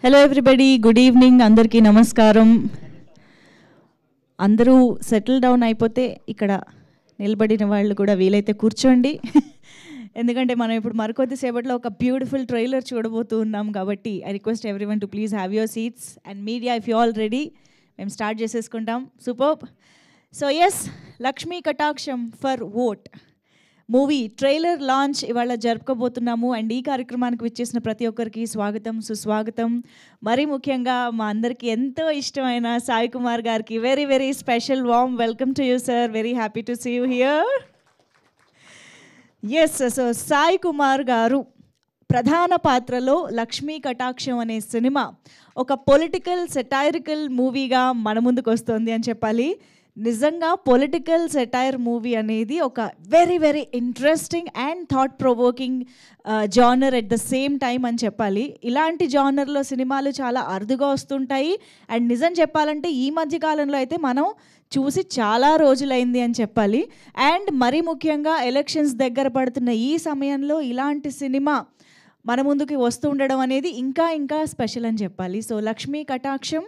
Hello everybody, good evening. అందరికీ నమస్కారం. అందరూ సెటిల్ డౌన్ అయిపోతే ఇక్కడ నిలబడిన వాళ్ళు కూడా వీలైతే కూర్చోండి. ఎందుకంటే మనం ఇప్పుడు మరికొద్దిసేపట్లో ఒక బ్యూటిఫుల్ ట్రైలర్ చూడబోతూ ఉన్నాం కాబట్టి I request everyone to please have your seats and media if you all ready. మేము స్టార్ట్ చేసేసుకుంటాం. Super. So yes, Lakshmi Kataksham for vote movie trailer launch ఇవాళ జరుపుకోబోతున్నాము. అండ్ ఈ కార్యక్రమానికి విచ్చేసిన ప్రతి ఒక్కరికి స్వాగతం, సుస్వాగతం. మరీ ముఖ్యంగా మా అందరికీ ఎంతో ఇష్టమైన సాయి కుమార్ గారికి very very special warm welcome to you sir. Very happy to see you here. Yes, so Sai Kumar garu ప్రధాన పాత్రలో లక్ష్మీ కటాక్షం అనే సినిమా ఒక పొలిటికల్ సెటైరికల్ మూవీగా మన ముందుకు వస్తుంది అని చెప్పాలి. నిజంగా పొలిటికల్ సెటైర్ మూవీ అనేది ఒక very very interesting and thought provoking genre at the same time అని చెప్పాలి. ఇలాంటి జానర్లో సినిమాలు చాలా అరుదుగా వస్తుంటాయి. అండ్ నిజం చెప్పాలంటే ఈ మధ్య కాలంలో అయితే మనం చూసి చాలా రోజులైంది అని చెప్పాలి. అండ్ మరీ ముఖ్యంగా ఎలక్షన్స్ దగ్గర పడుతున్న ఈ సమయంలో ఇలాంటి సినిమా మన ముందుకి వస్తూ ఉండడం అనేది ఇంకా ఇంకా స్పెషల్ అని చెప్పాలి. So Lakshmi Kataksham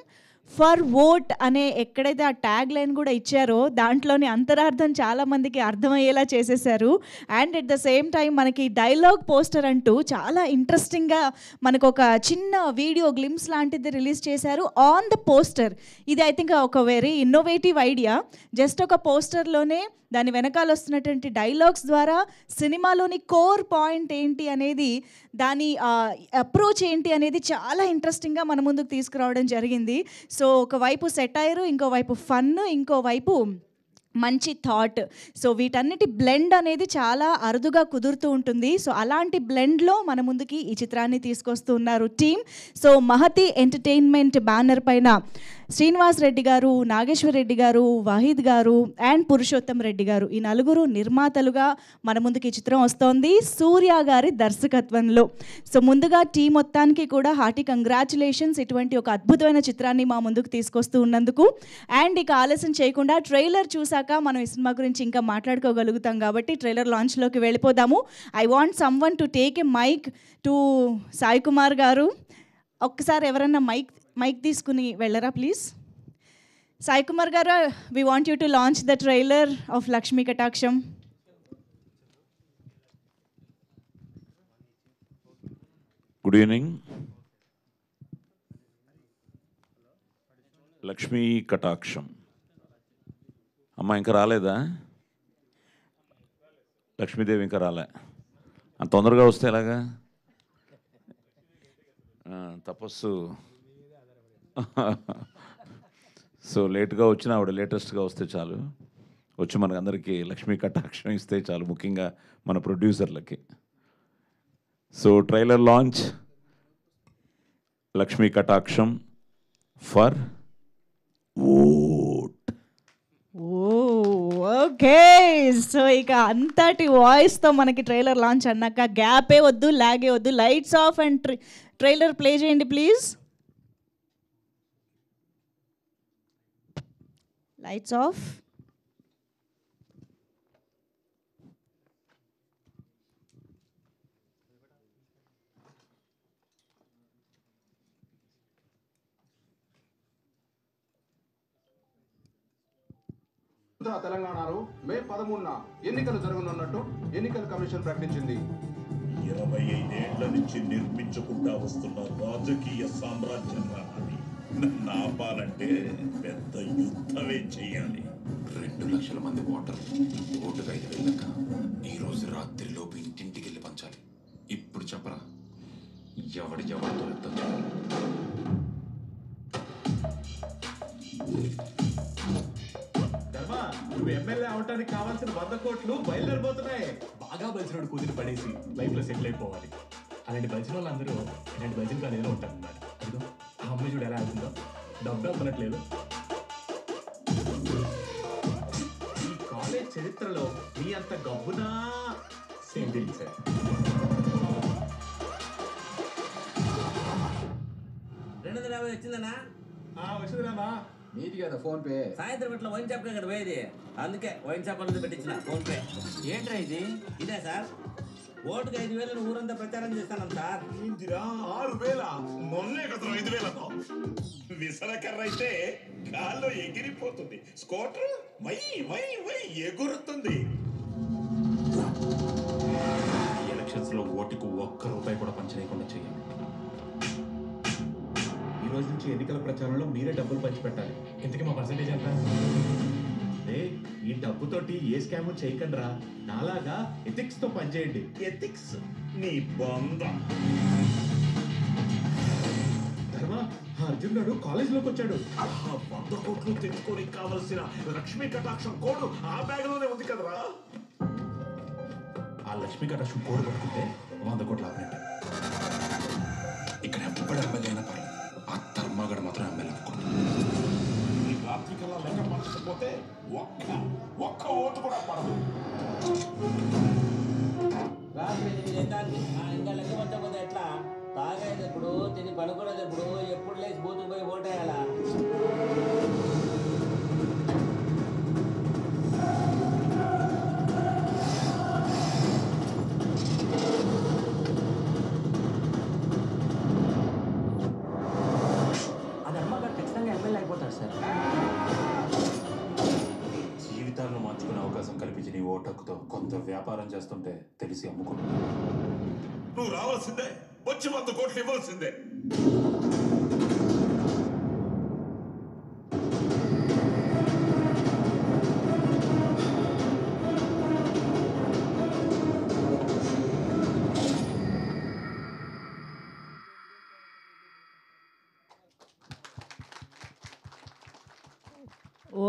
for vote అనే ఎక్కడైతే ఆ ట్యాగ్ లైన్ కూడా ఇచ్చారో దాంట్లోని అంతరార్థం చాలామందికి అర్థమయ్యేలా చేసేసారు. And at the same time మనకి డైలాగ్ పోస్టర్ అంటూ చాలా ఇంట్రెస్టింగ్గా మనకు ఒక చిన్న వీడియో గ్లిమ్స్ లాంటిది రిలీజ్ చేశారు ఆన్ ద పోస్టర్. ఇది ఐ థింక్ ఒక వెరీ ఇన్నోవేటివ్ ఐడియా. జస్ట్ ఒక పోస్టర్లోనే దాని వెనకాల వస్తున్నటువంటి డైలాగ్స్ ద్వారా సినిమాలోని కోర్ పాయింట్ ఏంటి అనేది, దాని అప్రోచ్ ఏంటి అనేది చాలా ఇంట్రెస్టింగ్గా మన ముందుకు తీసుకురావడం జరిగింది. సో ఒకవైపు సెటైరు, ఇంకోవైపు ఫన్, ఇంకోవైపు మంచి థాట్. సో వీటన్నిటి బ్లెండ్ అనేది చాలా అరుదుగా కుదురుతూ ఉంటుంది. సో అలాంటి బ్లెండ్లో మన ముందుకి ఈ చిత్రాన్ని తీసుకొస్తూ ఉన్నారు team. So Mahathi entertainment banner పైన శ్రీనివాస్ రెడ్డి గారు, నాగేశ్వర్ రెడ్డి గారు, వాహిద్ గారు అండ్ పురుషోత్తం రెడ్డి గారు, ఈ నలుగురు నిర్మాతలుగా మన ముందుకి ఈ చిత్రం వస్తోంది సూర్య గారి దర్శకత్వంలో. సో ముందుగా టీం మొత్తానికి కూడా హార్టీ కంగ్రాచులేషన్స్, ఇటువంటి ఒక అద్భుతమైన చిత్రాన్ని మా ముందుకు తీసుకొస్తూ ఉన్నందుకు. అండ్ ఇక ఆలస్యం చేయకుండా ట్రైలర్ చూసాక మనం ఈ సినిమా గురించి ఇంకా మాట్లాడుకోగలుగుతాం కాబట్టి ట్రైలర్ లాంచ్లోకి వెళ్ళిపోదాము. I want someone to take a mic to Sai Kumar garu. ఒక్కసారి ఎవరన్నా మైక్ తీసుకుని వెళ్ళరా please. Sai Kumar garu, we want you to launch the trailer of Lakshmi Kataksham. Good evening. Lakshmi కటాక్షం అమ్మ ఇంకా రాలేదా? లక్ష్మీదేవి ఇంకా రాలే. అంత తొందరగా వస్తే ఎలాగా? తపస్సు. సో లేట్గా వచ్చిన ఆవిడ లేటెస్ట్గా వస్తే చాలు, వచ్చి మనకందరికీ లక్ష్మీ కటాక్షం ఇస్తే చాలు, ముఖ్యంగా మన ప్రొడ్యూసర్లకి. So trailer launch Lakshmi Kataksham for vote. Okay, so ఇక అంతటి వాయిస్తో మనకి ట్రైలర్ లాంచ్ అన్నాక గ్యాపే వద్దు, లాగే వద్దు. Lights off and trailer play చేయండి ప్లీజ్. Lights off. తెలంగాణలో మే 13న ఎన్నికలు జరగనున్నట్టు ఎన్నికల కమిషన్ ప్రకటించింది. 25 ఏళ్ల నుంచి నిర్మించుకుంటా వస్తున్న రాజకీయ సామ్రాజ్యం రావాలి. నన్ను ఆపాలంటే పెద్ద యుద్ధమే చేయాలి. 2 లక్షల మంది ఓటర్లు ఓటుకు 5,000 లెక్క. ఈ రోజు రాత్రిలోపు ఇంటింటికి వెళ్ళి పంచాలి. ఇప్పుడు చెప్పరా, ఎవరితో యుద్ధం చేయాలి? నువ్వు ఎమ్మెల్యే అవటానికి కావాల్సిన 100 కోట్లు బయలుదేరిపోతున్నాయి. బాగా బలిసినోడు కూతురు పడేసి లైఫ్ లో సెటిల్ అయిపోవాలి. అలాంటి బలిసిన వాళ్ళందరూ ఇలాంటి బలిసిన కాలేజీలో ఉంటారు అన్నమాట. అదిగో ఆ అమ్మాయి చూడు ఎలా అవుతుందో, డబ్బు అవ్వనట్లేదు. ఈ కాలేజ్ చరిత్రలో నీ అంత గబ్బునా సేమ్ డీల్ సార్. వచ్చిందన్నా? వచ్చిందిరామా? నీది కదా ఫోన్ పే. సాయంత్రం ఇట్లా వైన్ షాప్ కదా పోయేది, అందుకే వైన్ షాప్ అనేది పెట్టించిన ఫోన్ పే. ఏంట్రా ఇది? ఇదే సార్. ఓటుకు 5,000 ఊరంతా ప్రచారం చేస్తాను సార్. ఏంటిరా 6,000? మొన్నే కదా 5,000తో విసరకర్ర అయితే గాల్లో ఎగిరిపోతుంది, స్కూటర్ వై వై వై ఎగురుతుంది. ఎలక్షన్స్ లో ఓటుకు ఒక్క రూపాయి కూడా పంచలేకుండా చేయాలి. ఈ రోజు నుంచి ఎన్నికల ప్రచారంలో మీరే డబ్బులు పంచిపెట్టాలి. ఇంతకీ మా పర్సెంటేజ్ ఎంత? ఈ డబ్బుతోటి ఏ స్కామ్ చేయకండి రా, నాలాగా ఎథిక్స్ తో పనిచేయండి. ఎథిక్స్ నీ బొంద. ధర్మ, అర్జున్ గారు కాలేజీలోకి వచ్చాడు. 100 కోట్లు తెచ్చుకొని కావలసిన లక్ష్మీ కటాక్షం కోడు ఆ బ్యాగ్ లోనే ఉంది కదరా. ఆ లక్ష్మీ కటాక్షం కోడ్ పట్టుకుంటే 100 కోట్లు ఆపినట్టే. ఇక్కడ ఎప్పుడు ఎమ్మెల్యే అయినా పర్లేదు, ఆ ధర్మగడ మాత్రం ఎమ్మెల్యే అవ్వకూడదు. ఈ రాత్రి కల్లా లెక్క పరచకపోతే ఒక్క ఓటు కూడా పడదు. రాత్రి 8 అవుతాంది. ఇంకా లెక్క పంచకపోతే ఎట్లా? తాగేది ఎప్పుడు, తిని పడుకునేది ఎప్పుడు, ఎప్పుడు లేచి బూతుకు పోయి ఓటేయాలా? జీవితాలను మార్చుకునే అవకాశం కల్పించిన ఈ ఓటకుతో కొంత వ్యాపారం చేస్తుంటే తెలిసి అమ్ముకుంటున్నా. నువ్వు రావాల్సిందే, వచ్చి 100 కోట్లు ఇవ్వాల్సిందే.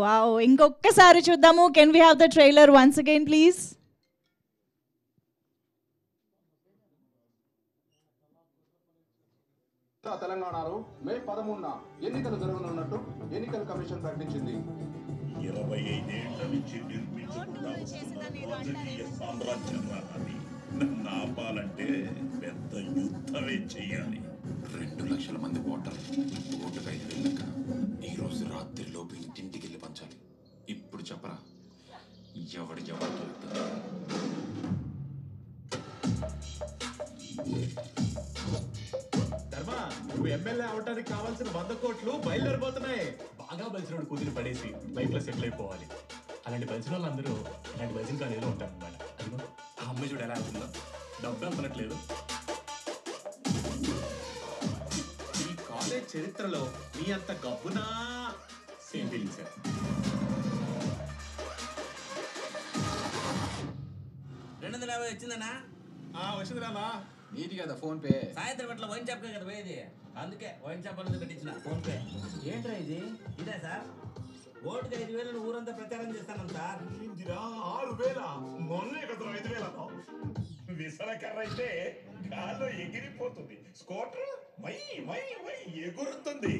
వావ్, ఇంకొకసారి చూద్దాము. Can we have the trailer once again please? తెలంగాణలో మే 13న ఎన్నికలు జరగనున్నట్టు ఎన్నికల కమిషన్ ప్రకటించింది. 25 ఏళ్ల నుంచి నిర్మించుకుంటా వస్తున్న రాజకీయ సామ్రాజ్యం అది. నన్ను ఆపాలంటే పెద్ద యుద్ధమే చెయ్యాలి. 2 లక్షల మంది ఓటర్లు, ఓటుకు 5,000 లెక్క. ఈ రోజు రాత్రి లోపు ఇంటింటికి వెళ్ళి పంచాలి. ఇప్పుడు చెప్పరా, ఎవడు దొరుకుతుంది? ధర్మ, నువ్వు ఎమ్మెల్యే అవడానికి కావాల్సిన 100 కోట్లు బయలుదేరిపోతున్నాయి. బాగా బలిసినోడు కూతురు పడేసి లైఫ్ లో సెటిల్ అయిపోవాలి. అలాంటి బలిసిన వాళ్ళందరూ ఇలాంటి బలిసిన కాలేజీలో ఉంటారు అన్నమాట. అదిగో ఆ అమ్మాయి చూడు ఎలా అవుతుందో, డబ్బు అనుకున్నట్లేదు. ఈ కాలేజ్ చరిత్రలో మీ అంత గబ్బునా సేమ్ ఫీలింగ్ సార్. 250 వచ్చిందన్నా? వచ్చింది రామా. నీది కదా ఫోన్ పే. సాయంత్రం అట్లా వైన్ షాప్ కదా పోయేది, అందుకే వైన్ షాప్ అనేది కట్టించిన ఫోన్ పే. ఏంట్రా ఇది? ఇదే సార్, ఓటుకు 5,000 ఊరంతా ప్రచారం చేస్తాను సార్. ఏంటిరా 6,000? మొన్నే కదా 5,000తో విసరకర్ర అయితే గాల్లో ఎగిరిపోతుంది, స్కూటర్ వై వై వై ఎగురుతుంది.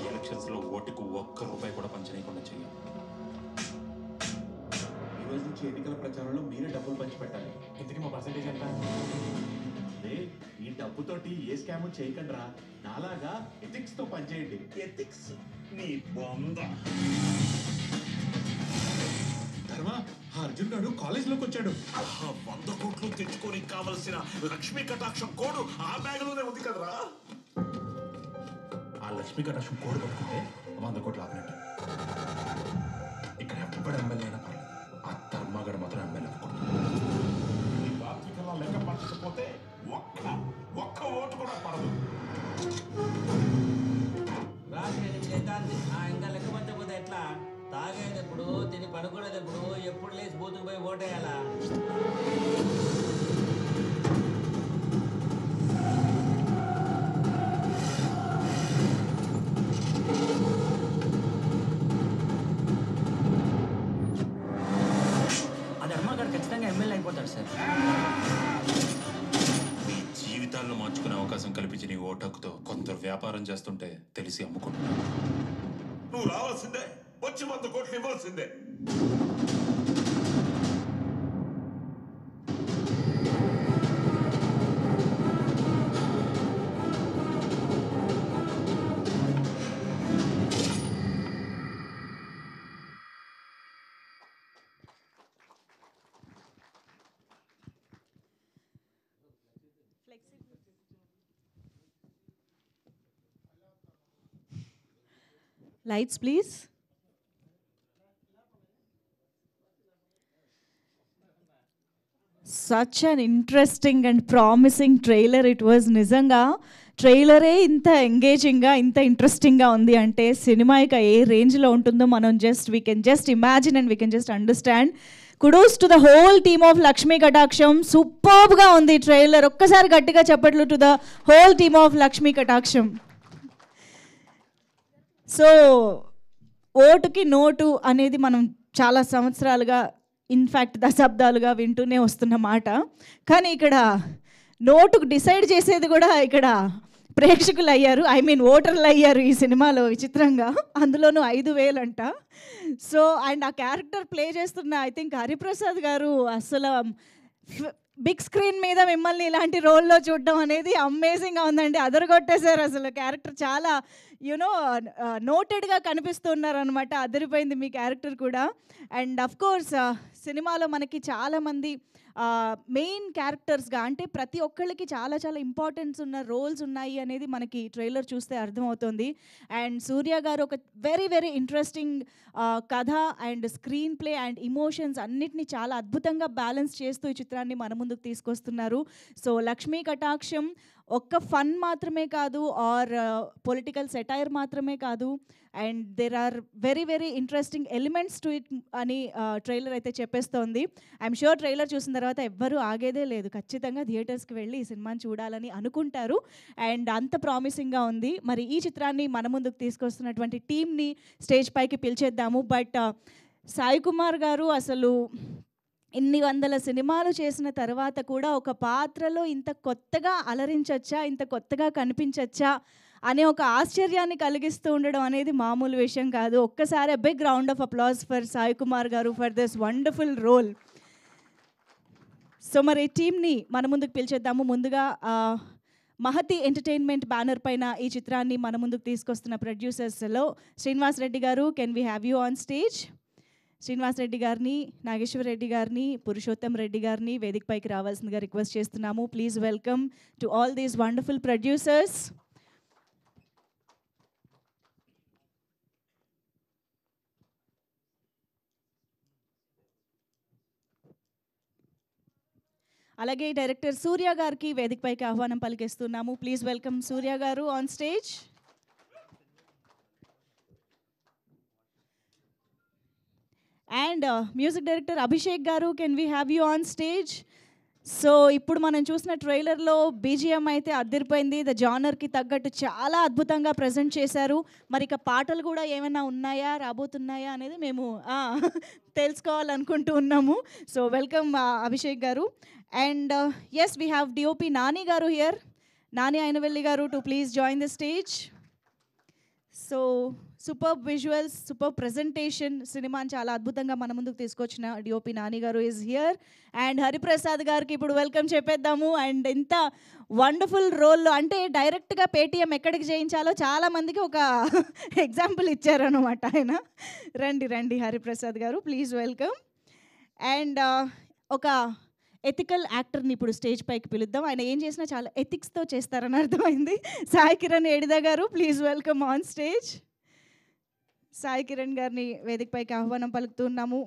ఎలక్షన్స్ లో ఓటుకు ఒక్క రూపాయి కూడా పంచలేకుండా చేయాలి. ఈ రోజు నుంచి ఎన్నికల ప్రచారంలో మీరే డబ్బులు పంచిపెట్టాలి. ఇంతకీ మా పర్సెంటేజ్ ఎంత? ఈ డబ్బుతోటి ఏ స్కామ్ చేయకండి రా, నాలాగా ఎథిక్స్ తో పనిచేయండి. ఎథిక్స్ నీ బొంద. ధర్మ, అర్జున్ గారు కాలేజీలోకి వచ్చాడు. 100 కోట్లు తెచ్చుకొని కావలసిన లక్ష్మీ కటాక్షం కోడు ఆ బ్యాగ్ లోనే ఉంది కదరా. ఆ లక్ష్మీ కటాక్షం కోడ్ పట్టుకుంటే 100 కోట్లు ఆపినట్టే. ఇక్కడ ఎప్పుడు ఎమ్మెల్యే అయినా పర్లేదు, ఆ ధర్మగడ మాత్రం ఎమ్మెల్యే అవ్వకూడదు. ఈ రాత్రి కల్లా లెక్క పరచకపోతే ఒక్క ఓటు కూడా పడదు. రాత్రి 8 అవుతాంది. ఇంకా లెక్క పంచకపోతే ఎట్లా? తాగేది ఎప్పుడు, తిని పడుకునేది ఎప్పుడు, ఎప్పుడు లేచి బూతుకు పోయి ఓటేయాలా? ఆ ధర్మగారు ఖచ్చితంగా ఎమ్మెల్యే అయిపోతాడు సార్. మీ జీవితాలను మార్చుకునే అవకాశం కల్పించిన ఈ ఓటకుతో కొంత వ్యాపారం చేస్తుంటే తెలిసి అమ్ముకుంటున్నా. నువ్వు రావాల్సిందే, వచ్చి 100 కోట్లు ఇవ్వాల్సిందే. Lights, please. Such an interesting and promising trailer it was. నిజంగా ట్రైలరే ఇంత ఎంగేజింగ్గా ఇంత ఇంట్రెస్టింగ్గా ఉంది అంటే సినిమా ఇక ఏ రేంజ్లో ఉంటుందో మనం we can just imagine and we can just understand. Kudos to the whole team of Lakshmi Kataksham. సూపర్బ్గా ఉంది ట్రైలర్. ఒక్కసారి గట్టిగా చెప్పట్లు to the whole team of Lakshmi Kataksham. So ఓటుకి నోటు అనేది మనం చాలా సంవత్సరాలుగా ఇన్ఫ్యాక్ట్ దశాబ్దాలుగా వింటూనే వస్తున్న మాట. కానీ ఇక్కడ నోటుకు డిసైడ్ చేసేది కూడా ఇక్కడ ప్రేక్షకులు అయ్యారు, ఐ మీన్ ఓటర్లు అయ్యారు ఈ సినిమాలో విచిత్రంగా. అందులోనూ 5,000 అంట. సో అండ్ ఆ క్యారెక్టర్ ప్లే చేస్తున్న ఐ థింక్ హరిప్రసాద్ గారు అసలు బిగ్ స్క్రీన్ మీద మిమ్మల్ని ఇలాంటి రోల్లో చూడడం అనేది అమేజింగ్గా ఉందండి. అదరగొట్టేశారు అసలు. క్యారెక్టర్ చాలా యూనో నోటెడ్గా కనిపిస్తున్నారు అనమాట. అదిరిపోయింది మీ క్యారెక్టర్ కూడా. అండ్ అఫ్ కోర్స్ సినిమాలో మనకి చాలామంది మెయిన్ క్యారెక్టర్స్గా అంటే ప్రతి ఒక్కళ్ళకి చాలా చాలా ఇంపార్టెన్స్ ఉన్న రోల్స్ ఉన్నాయి అనేది మనకి ట్రైలర్ చూస్తే అర్థమవుతుంది. అండ్ సూర్య గారు ఒక వెరీ వెరీ ఇంట్రెస్టింగ్ కథ and screen play and emotions అన్నిటినీ చాలా అద్భుతంగా బ్యాలెన్స్ చేస్తూ ఈ చిత్రాన్ని మన ముందుకు తీసుకొస్తున్నారు. సో లక్ష్మీ కటాక్షం ఒక్క ఫన్ మాత్రమే కాదు ఆర్ పొలిటికల్ సెటైర్ మాత్రమే కాదు, and there are very very interesting elements to it అని ట్రైలర్ అయితే చెప్పేస్తోంది. ఐఎమ్ షూర్ ట్రైలర్ చూసిన తర్వాత ఎవ్వరూ ఆగేదే లేదు, ఖచ్చితంగా థియేటర్స్కి వెళ్ళి ఈ సినిమాని చూడాలని అనుకుంటారు. అండ్ అంత ప్రామిసింగ్గా ఉంది. మరి ఈ చిత్రాన్ని మన ముందుకు తీసుకొస్తున్నటువంటి టీమ్ని స్టేజ్ పైకి పిలిచేద్దాము. బట్ సాయి కుమార్ గారు అసలు ఇన్ని వందల సినిమాలు చేసిన తర్వాత కూడా ఒక పాత్రలో ఇంత కొత్తగా అలరించచ్చా, ఇంత కొత్తగా కనిపించచ్చా అనే ఒక ఆశ్చర్యాన్ని కలిగిస్తూ ఉండడం అనేది మామూలు విషయం కాదు. ఒక్కసారి big round of applause for Sai Kumar garu for this wonderful role. So మరి టీమ్ని మన ముందుకు పిలిచేద్దాము. ముందుగా మహతి ఎంటర్టైన్మెంట్ బ్యానర్ పైన ఈ చిత్రాన్ని మన ముందుకు తీసుకొస్తున్న ప్రొడ్యూసర్స్లో శ్రీనివాస్ రెడ్డి గారు, can we have you on stage? Srinivas Reddy గారిని, నాగేశ్వర రెడ్డి గారిని, పురుషోత్తం రెడ్డి గారిని వేదికపైకి రావాల్సిందిగా రిక్వెస్ట్ చేస్తున్నాము. Please welcome to all these wonderful producers. అలాగే డైరెక్టర్ సూర్య గారికి వేదికపైకి ఆహ్వానం పలికిస్తున్నాము. Please welcome Surya garu on stage. And music director Abhishek garu, can we have you on stage? So ఇప్పుడు మనం చూసిన ట్రైలర్లో బీజిఎం అయితే అదిరిపోయింది. ద జానర్కి తగ్గట్టు చాలా అద్భుతంగా ప్రజెంట్ చేశారు. మరి ఇక పాటలు కూడా ఏమైనా ఉన్నాయా, రాబోతున్నాయా అనేది మేము తెలుసుకోవాలనుకుంటూ ఉన్నాము. So welcome Abhishek garu. And yes, we have DOP Nani garu here. Nani Ainavelli garu to please join the stage. So super visuals, super presentation, సినిమాని చాలా అద్భుతంగా మన ముందుకు తీసుకొచ్చిన డిఓపి నాని గారు ఈజ్ హియర్. అండ్ హరిప్రసాద్ గారికి ఇప్పుడు వెల్కమ్ చెప్పేద్దాము. అండ్ ఇంత వండర్ఫుల్ రోల్లో అంటే డైరెక్ట్గా పేటీఎం ఎక్కడికి చేయించాలో చాలామందికి ఒక ఎగ్జాంపుల్ ఇచ్చారనమాట ఆయన. రండి రండి హరిప్రసాద్ గారు, ప్లీజ్ వెల్కమ్. అండ్ ఒక ఎథికల్ యాక్టర్ని ఇప్పుడు స్టేజ్ పైకి పిలుద్దాం. ఆయన ఏం చేసినా చాలా ఎథిక్స్తో చేస్తారని అర్థమైంది. Sai Kiran Edida garu, please welcome on stage. Sai Kiran గారిని వేదికపైకి ఆహ్వానం పలుకుతున్నాము.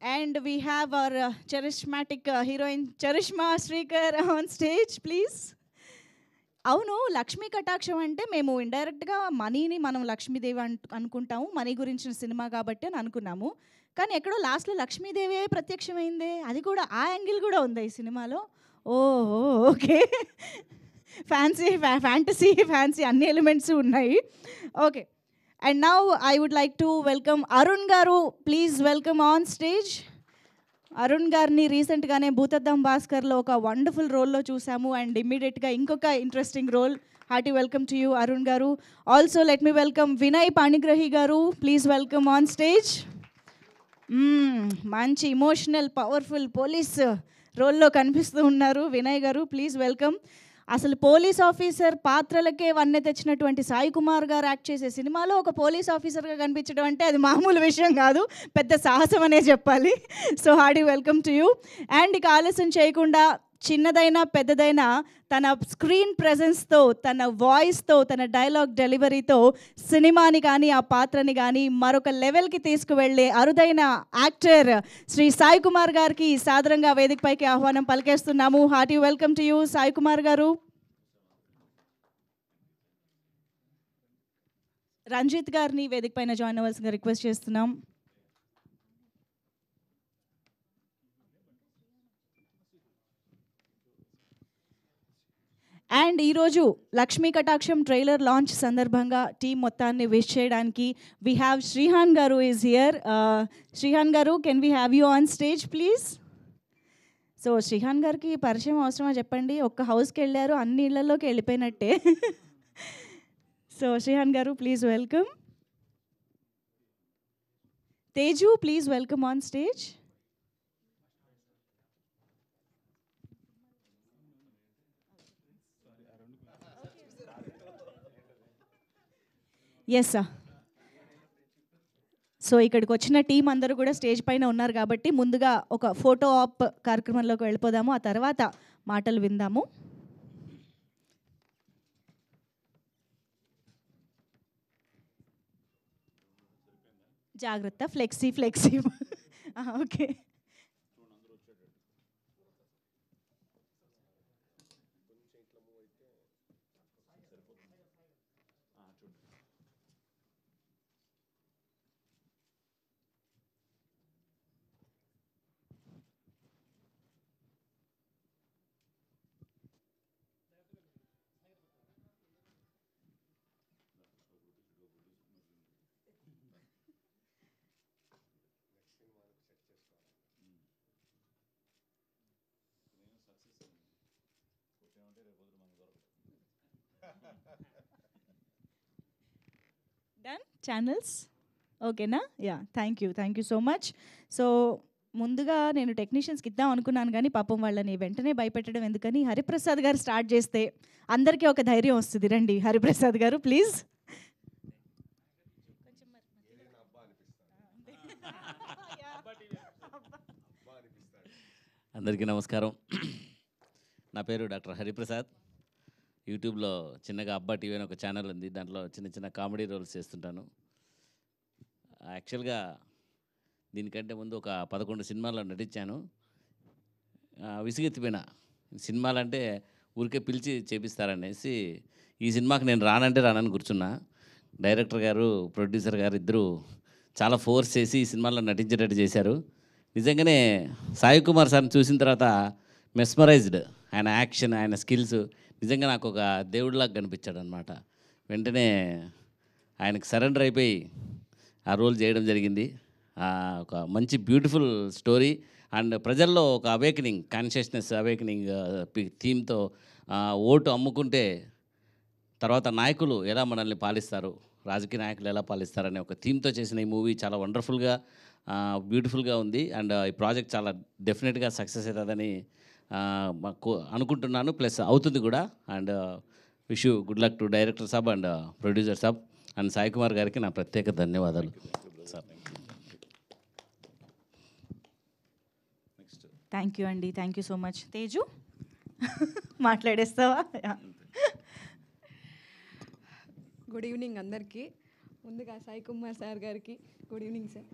And we have our charismatic heroine Charishma Srikar on stage please. అవును, లక్ష్మీ కటాక్షం అంటే మేము ఇండైరెక్ట్గా మనీని మనం లక్ష్మీదేవి అనుకుంటాము, మనీ గురించిన సినిమా కాబట్టి అని అనుకున్నాము. కానీ ఎక్కడో లాస్ట్లో లక్ష్మీదేవి ప్రత్యక్షమైందే, అది కూడా ఆ యాంగిల్ కూడా ఉంది ఈ సినిమాలో. ఓహో, ఓకే, ఫ్యాంటసీ అన్ని ఎలిమెంట్స్ ఉన్నాయి. Okay, and now I would like to welcome Arun garu. Please welcome on stage. Arun గారిని రీసెంట్గానే భూతద్దం భాస్కర్లో ఒక వండర్ఫుల్ రోల్లో చూసాము. అండ్ ఇమ్మీడియట్గా ఇంకొక interesting role. Hearty welcome to you Arun garu. Also let me welcome Vinay Panigrahi garu. Please welcome on stage. మంచి ఇమోషనల్ పవర్ఫుల్ పోలీస్ రోల్లో కనిపిస్తూ ఉన్నారు వినయ్ గారు, ప్లీజ్ వెల్కమ్. అసలు పోలీస్ ఆఫీసర్ పాత్రలకే వన్నె తెచ్చినటువంటి సాయి కుమార్ గారు యాక్ట్ చేసే సినిమాలో ఒక పోలీస్ ఆఫీసర్గా కనిపించడం అంటే అది మామూలు విషయం కాదు, పెద్ద సాహసం అనే చెప్పాలి. So Hardy welcome to you. And ఇక ఆలస్యం చేయకుండా చిన్నదైనా పెద్దదైనా తన స్క్రీన్ ప్రెజెన్స్తో, తన వాయిస్తో, తన డైలాగ్ డెలివరీతో సినిమాని కానీ ఆ పాత్రని కానీ మరొక లెవెల్కి తీసుకువెళ్ళే అరుదైన యాక్టర్ శ్రీ సాయి కుమార్ గారికి సాదరంగా వేదికపైకి ఆహ్వానం పలికేస్తున్నాము. Hearty welcome to you Sai Kumar garu. Ranjith గారిని వేదిక పైన జాయిన్ అవ్వాల్సిందిగా రిక్వెస్ట్ చేస్తున్నాం. అండ్ ఈరోజు లక్ష్మీ కటాక్షం ట్రైలర్ లాంచ్ సందర్భంగా టీం మొత్తాన్ని విష్ చేయడానికి we have Srihan garu is here. Srihan garu, can we have you on stage please? So Srihan గారికి పరిచయం అవసరమా చెప్పండి? ఒక్క హౌస్కి వెళ్ళారు, అన్ని ఇళ్లలోకి వెళ్ళిపోయినట్టే. So Srihan garu, please welcome. Teju, please welcome on stage. Yes sir. So ఇక్కడికి వచ్చిన టీం అందరూ కూడా స్టేజ్ పైన ఉన్నారు కాబట్టి ముందుగా ఒక ఫోటో ఆప్ కార్యక్రమంలోకి వెళ్ళిపోదాము, ఆ తర్వాత మాటలు విందాము. జాగ్రత్త, ఫ్లెక్సీ ఓకే. డన్ ఛానల్స్ ఓకేనా? Yeah, thank you so much. So ముందుగా నేను టెక్నీషియన్స్కి ఇద్దాం అనుకున్నాను కానీ పాపం వాళ్ళని వెంటనే భయపెట్టడం ఎందుకని హరిప్రసాద్ గారు స్టార్ట్ చేస్తే అందరికీ ఒక ధైర్యం వస్తుంది. రండి హరిప్రసాద్ గారు ప్లీజ్. అందరికీ నమస్కారం. నా పేరు డాక్టర్ హరిప్రసాద్. యూట్యూబ్లో చిన్నగా అబ్బా టీవీ అని ఒక ఛానల్ ఉంది, దాంట్లో చిన్న చిన్న కామెడీ రోల్స్ చేస్తుంటాను. యాక్చువల్గా దీనికంటే ముందు ఒక 11 సినిమాల్లో నటించాను. విసిగెత్తిపోయిన సినిమాలంటే ఊరికే పిలిచి చేపిస్తారనేసి ఈ సినిమాకి నేను రానని కూర్చున్నా. డైరెక్టర్ గారు, ప్రొడ్యూసర్ గారు ఇద్దరు చాలా ఫోర్స్ చేసి ఈ సినిమాలో నటించేటట్టు చేశారు. నిజంగానే సాయి కుమార్ సార్ని చూసిన తర్వాత మెస్మరైజ్డ్. ఆయన యాక్షన్, ఆయన స్కిల్స్ నిజంగా నాకు ఒక దేవుడిలాగా కనిపించాడు అనమాట. వెంటనే ఆయనకు సరెండర్ అయిపోయి ఆ రోల్ చేయడం జరిగింది. ఒక మంచి బ్యూటిఫుల్ స్టోరీ అండ్ ప్రజల్లో ఒక అవేకనింగ్, కాన్షియస్నెస్ అవేకనింగ్ థీమ్తో ఓటు అమ్ముకుంటే తర్వాత నాయకులు ఎలా మనల్ని పాలిస్తారు, రాజకీయ నాయకులు ఎలా పాలిస్తారనే ఒక థీమ్తో చేసిన ఈ మూవీ చాలా వండర్ఫుల్గా, బ్యూటిఫుల్గా ఉంది. అండ్ ఈ ప్రాజెక్ట్ చాలా డెఫినెట్గా సక్సెస్ అవుతుందని మాకు అనుకుంటున్నాను, ప్లస్ అవుతుంది కూడా. And wish you good luck to director సాబ్ అండ్ ప్రొడ్యూసర్ సాబ్ అండ్ సాయి కుమార్ గారికి నా ప్రత్యేక ధన్యవాదాలు సార్. థ్యాంక్ యూ అండి, thank you so much. Teju మాట్లాడేస్తావా? గుడ్ ఈవినింగ్ అందరికీ. ముందుగా సాయి కుమార్ సార్ గారికి good evening sir,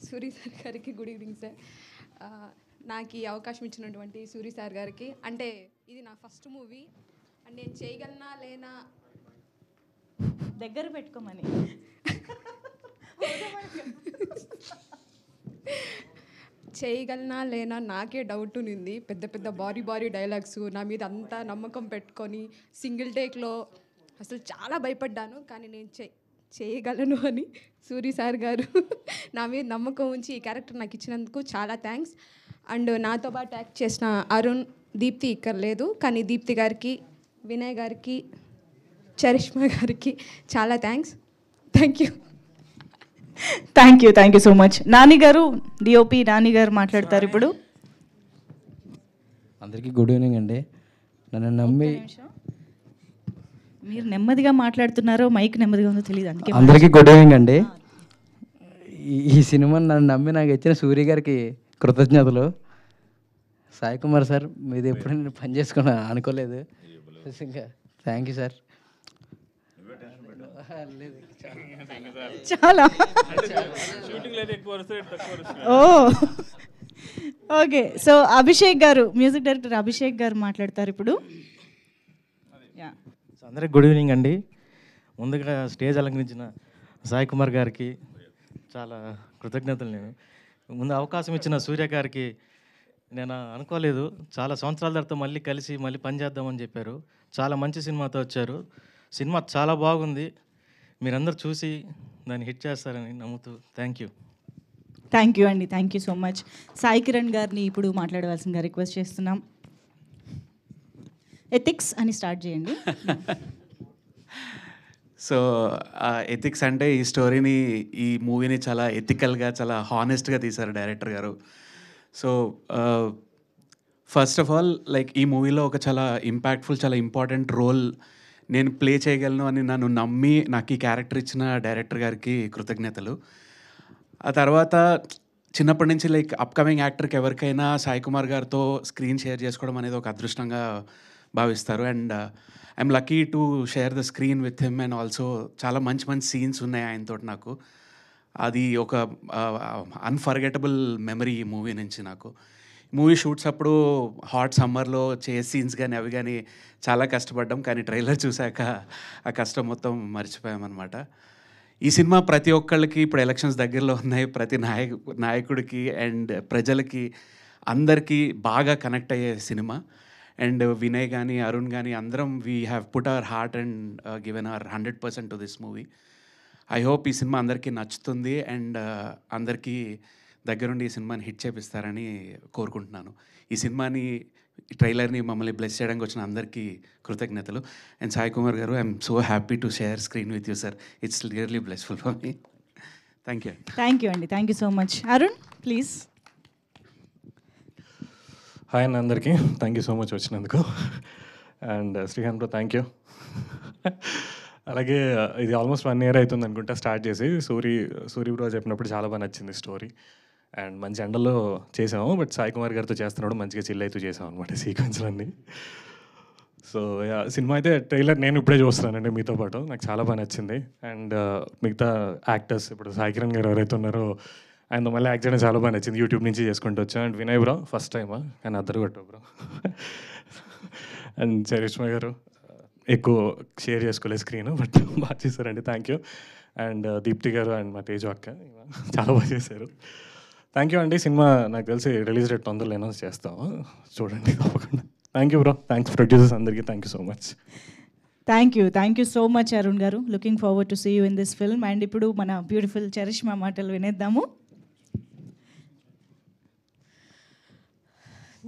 Suri sir గారికి గుడ్ ఈవినింగ్ సార్. నాకు ఈ అవకాశం ఇచ్చినటువంటి సూరి సార్ గారికి, అంటే ఇది నా ఫస్ట్ మూవీ అండ్ నేను చేయగలనా లేనా దగ్గర పెట్టుకోమని చేయగలనా లేనా నాకే డౌట్ ఉంది. పెద్ద పెద్ద భారీ డైలాగ్స్, నా మీద అంతా నమ్మకం పెట్టుకొని సింగిల్ టేక్లో అసలు చాలా భయపడ్డాను. కానీ నేను చేయగలను అని సూరి సార్ గారు నా మీద నమ్మకం ఉంచి ఈ క్యారెక్టర్ నాకు ఇచ్చినందుకు చాలా థ్యాంక్స్. అండ్ నాతో పాటు యాక్ట్ చేసిన అరుణ్, దీప్తి ఇక్కడ లేదు, కానీ దీప్తి గారికి, వినయ్ గారికి, చరిష్మా గారికి చాలా thanks. Thank you so much. Nani గారు, డిఓపి నాని గారు మాట్లాడతారు ఇప్పుడు. అందరికీ గుడ్ ఈవినింగ్ అండి. నన్ను నమ్మి మీరు నెమ్మదిగా మాట్లాడుతున్నారో మైక్ నెమ్మదిగా ఉందో తెలియదు, అందుకే. అందరికీ గుడ్ ఈవినింగ్ అండి. ఈ సినిమా నన్ను నమ్మి నాకు ఇచ్చిన సూర్య గారికి కృతజ్ఞతలు. సాయి కుమార్ సార్ మీది ఎప్పుడు నేను పని చేసుకున్నా అనుకోలేదు. ఇంకా థ్యాంక్ యూ సార్. చాలా ఓ ఓకే. సో అభిషేక్ గారు, మ్యూజిక్ డైరెక్టర్ అభిషేక్ గారు మాట్లాడతారు ఇప్పుడు. అందరికి గుడ్ ఈవినింగ్ అండి. ముందుగా స్టేజ్ అలంకరించిన సాయి కుమార్ గారికి చాలా కృతజ్ఞతలు. నేను ముందు అవకాశం ఇచ్చిన సూర్య గారికి నేను అనుకోలేదు, చాలా సంవత్సరాల తర్వాత మళ్ళీ కలిసి మళ్ళీ పని చేద్దామని చెప్పారు. చాలా మంచి సినిమాతో వచ్చారు. సినిమా చాలా బాగుంది, మీరందరూ చూసి దాన్ని హిట్ చేస్తారని నమ్ముతూ థ్యాంక్ యూ. థ్యాంక్ యూ అండి, thank you so much. Sai Kiran గారిని ఇప్పుడు మాట్లాడవలసిందిగా రిక్వెస్ట్ చేస్తున్నాం. ఎథిక్స్ అని స్టార్ట్ చేయండి. సో ఎథిక్స్ అంటే ఈ స్టోరీని, ఈ మూవీని చాలా ఎథికల్గా, చాలా హానెస్ట్గా తీశారు డైరెక్టర్ గారు. So first of all like ఈ మూవీలో ఒక చాలా ఇంపాక్ట్ఫుల్, చాలా ఇంపార్టెంట్ రోల్ నేను ప్లే చేయగలను అని నన్ను నమ్మి నాకు ఈ క్యారెక్టర్ ఇచ్చిన డైరెక్టర్ గారికి కృతజ్ఞతలు. ఆ తర్వాత చిన్నప్పటి నుంచి లైక్ అప్కమింగ్ యాక్టర్కి ఎవరికైనా సాయి కుమార్ గారితో స్క్రీన్ షేర్ చేసుకోవడం అనేది ఒక అదృష్టంగా భావిస్తారు. And I'm lucky to share the screen with him. And also చాలా మంచి మంచి సీన్స్ ఉన్నాయి ఆయనతో నాకు. అది ఒక అన్ఫర్గెటబుల్ మెమరీ ఈ మూవీ నుంచి నాకు. మూవీ షూట్స్ అప్పుడు హాట్ సమ్మర్లో చేసే సీన్స్ కానీ అవి కానీ చాలా కష్టపడ్డాం, కానీ ట్రైలర్ చూశాక ఆ కష్టం మొత్తం మర్చిపోయామన్నమాట. ఈ సినిమా ప్రతి ఒక్కళ్ళకి, ఇప్పుడు ఎలక్షన్స్ దగ్గరలో ఉన్నాయి, ప్రతి నాయకుడికి అండ్ ప్రజలకి అందరికీ బాగా కనెక్ట్ అయ్యే సినిమా. అండ్ వినయ్ కానీ అరుణ్ కానీ అందరం we have put our heart and given our 100% to this movie. I hope ఈ సినిమా అందరికీ నచ్చుతుంది అండ్ అందరికీ దగ్గరుండి ఈ సినిమాని హిట్ చేపిస్తారని కోరుకుంటున్నాను. ఈ సినిమాని, ట్రైలర్ని మమ్మల్ని బ్లెస్ చేయడానికి వచ్చిన అందరికీ కృతజ్ఞతలు. And Sai Kumar garu, I'm so happy to share screen with you sir. It's really blessful for me. Thank you. Thank you అండి, thank you so much. Arun please. Hi అన్న అందరికీ, థ్యాంక్ యూ సో మచ్ వచ్చినందుకు. And Srikanth bro thank you. అలాగే ఇది almost 1 year అవుతుంది అనుకుంటా start చేసి. Suri bro చెప్పినప్పుడు చాలా బాగా నచ్చింది స్టోరీ. అండ్ మంచి ఎండలో చేసాము, బట్ సాయి కుమార్ గారితో చేస్తున్నప్పుడు మంచిగా చిల్ అవుతూ చేసాము అనమాట సీక్వెన్స్లన్నీ. సో సినిమా అయితే ట్రైలర్ నేను ఇప్పుడే చూస్తున్నానండి మీతో పాటు, నాకు చాలా బాగా నచ్చింది. అండ్ మిగతా యాక్టర్స్, ఇప్పుడు సాయి కిరణ్ గారు ఎవరైతే ఉన్నారో ఆయన మళ్ళీ యాక్ట్ చేయడం చాలా బాగా నచ్చింది. యూట్యూబ్ నుంచి చేసుకుంటూ వచ్చాను. అండ్ వినయ్ బ్రో ఫస్ట్ టైమా, కానీ అద్దరు కొట్టావు బ్రో. అండ్ చరిష్మా గారు ఎక్కువ షేర్ చేసుకోలేదు స్క్రీన్, బట్ బాగా చేశారండి, థ్యాంక్ యూ. అండ్ దీప్తి గారు అండ్ మా తేజు అక్క చాలా బాగా చేశారు. థ్యాంక్ యూ అండి. సినిమా నాకు తెలిసి రిలీజ్ డేట్ తొందరలో అనౌన్స్ చేస్తాము, చూడండి తప్పకుండా. Thank you bro, thanks producers అందరికీ, thank you so much. Thank you so much Arun garu. Looking forward to see you in this film. And ఇప్పుడు మన బ్యూటిఫుల్ చరిష్మా మాటలు వినేద్దాము.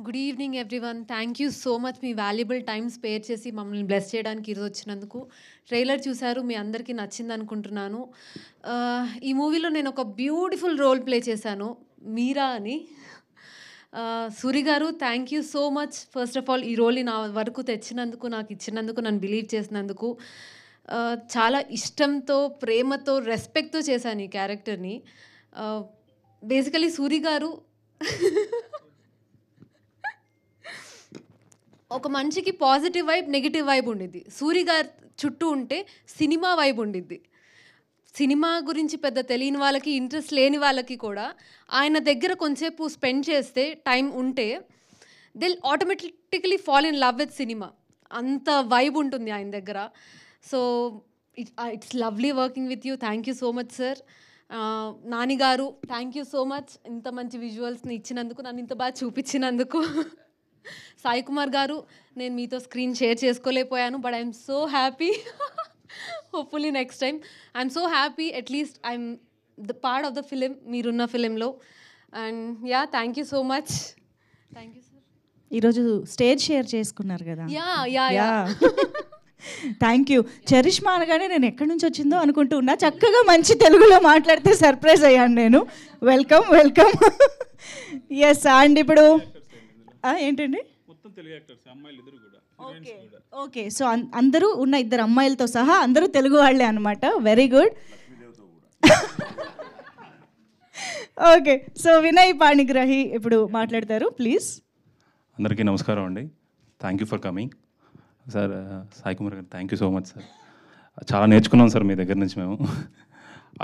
Good evening everyone. Thank you so much మీ valuable time spare చేసి మమ్మల్ని bless చేయడానికి ఈరోజు వచ్చినందుకు. ట్రైలర్ చూశారు, మీ అందరికీ నచ్చింది అనుకుంటున్నాను. ఈ మూవీలో నేను ఒక బ్యూటిఫుల్ రోల్ ప్లే చేశాను, మీరా అని. సూరి గారు thank you so much. First of all ఈ రోల్ని నా వరకు తెచ్చినందుకు, నాకు ఇచ్చినందుకు, నన్ను బిలీవ్ చేసినందుకు. చాలా ఇష్టంతో, ప్రేమతో, రెస్పెక్ట్తో చేశాను ఈ క్యారెక్టర్ని. బేసికలీ సూరి గారు ఒక మనిషికి పాజిటివ్ వైబ్, నెగిటివ్ వైబ్ ఉండిద్ది. సూరి గారు చుట్టూ ఉంటే సినిమా వైబ్ ఉండిద్ది. సినిమా గురించి పెద్ద తెలియని వాళ్ళకి, ఇంట్రెస్ట్ లేని వాళ్ళకి కూడా ఆయన దగ్గర కొంచెంసేపు స్పెండ్ చేస్తే, టైం ఉంటే, Dil automatically fall in love with cinema. అంత వైబ్ ఉంటుంది ఆయన దగ్గర. So it's lovely working with you. Thank you so much sir. Nani garu thank you so much, ఇంత మంచి విజువల్స్ని ఇచ్చినందుకు, నన్ను ఇంత బాగా చూపించినందుకు. సాయి కుమార్ గారు, నేను మీతో స్క్రీన్ షేర్ చేసుకోలేకపోయాను, but I'm so happy. Hopefully next time. I'm so happy, at least I'm the part of the film, మీరున్న ఫిలింలో. And yeah, thank you so much. Thank you sir. ఈరోజు స్టేజ్ షేర్ చేసుకున్నారు కదా. Yeah thank you. చరిష్మా అనగానే నేను ఎక్కడి నుంచి వచ్చిందో అనుకుంటూ ఉన్నా, చక్కగా మంచి తెలుగులో మాట్లాడితే సర్ప్రైజ్ అయ్యాను నేను. Welcome welcome. ఎస్. అండ్ ఇప్పుడు ఏంటండి, ఓకే. సో అందరూ ఉన్న 2 అమ్మాయిలతో సహా అందరూ తెలుగు వాళ్ళే అనమాట. Very good. Okay. So Vinay Panigrahi ఇప్పుడు మాట్లాడతారు, ప్లీజ్. అందరికీ నమస్కారం అండి. Thank you for coming sir. Sai Kumar గారు thank you so much sir. చాలా నేర్చుకున్నాం సార్ మీ దగ్గర నుంచి మేము.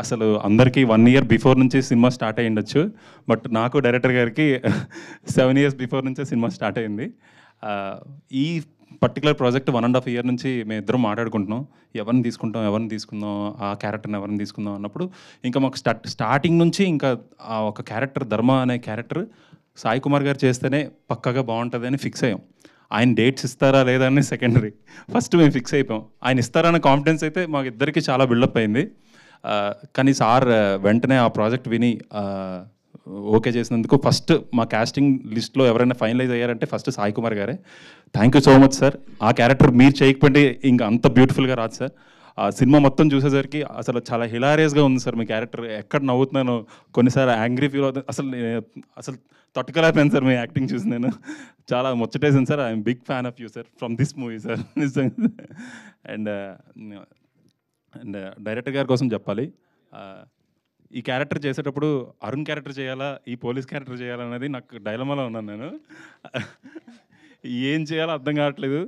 అసలు అందరికీ 1 year బిఫోర్ నుంచి సినిమా స్టార్ట్ అయ్యి ఉండొచ్చు, బట్ నాకు డైరెక్టర్ గారికి 7 years బిఫోర్ నుంచే సినిమా స్టార్ట్ అయింది. ఈ పర్టికులర్ ప్రాజెక్ట్ 1.5 year నుంచి మేము ఇద్దరం మాట్లాడుకుంటున్నాం, ఎవరిని తీసుకుందాం, ఆ క్యారెక్టర్ని ఎవరిని తీసుకుందాం అన్నప్పుడు ఇంకా మాకు స్టార్టింగ్ నుంచి ఇంకా ఆ ఒక క్యారెక్టర్ ధర్మ అనే క్యారెక్టర్ సాయి కుమార్ గారు చేస్తేనే పక్కగా బాగుంటుంది అని ఫిక్స్ అయ్యాం. ఆయన డేట్స్ ఇస్తారా లేదా అని సెకండరీ, ఫస్ట్ మేము ఫిక్స్ అయిపోయాం. ఆయన ఇస్తారన్న కాన్ఫిడెన్స్ అయితే మాకు ఇద్దరికి చాలా బిల్డప్ అయింది. కానీ సార్ వెంటనే ఆ ప్రాజెక్ట్ విని ఓకే చేసినందుకు ఫస్ట్ మా కాస్టింగ్ లిస్ట్లో ఎవరైనా ఫైనలైజ్ అయ్యారంటే ఫస్ట్ సాయి కుమార్ గారే. Thank you so much sir. ఆ క్యారెక్టర్ మీరు చేయకపోతే ఇంకా అంత బ్యూటిఫుల్గా రాదు సార్. ఆ సినిమా మొత్తం చూసేసరికి అసలు చాలా హిలారియస్గా ఉంది సార్ మీ క్యారెక్టర్. ఎక్కడ నవ్వుతున్నాను, కొన్నిసార్లు యాంగ్రీ ఫీల్ అవుతుంది. అసలు తట్టుకోలేకపోయాను సార్ మీ యాక్టింగ్ చూసి. నేను చాలా ముచ్చటేసాను sir. I'm big fan of you sir from this movie sir నిజంగా. అండ్ డైరెక్టర్ గారి కోసం చెప్పాలి, ఈ క్యారెక్టర్ చేసేటప్పుడు అరుణ్ క్యారెక్టర్ చేయాలా, ఈ పోలీస్ క్యారెక్టర్ చేయాలనేది నాకు డైలమాలో ఉన్నాను. నేను ఏం చేయాలో అర్థం కావట్లేదు.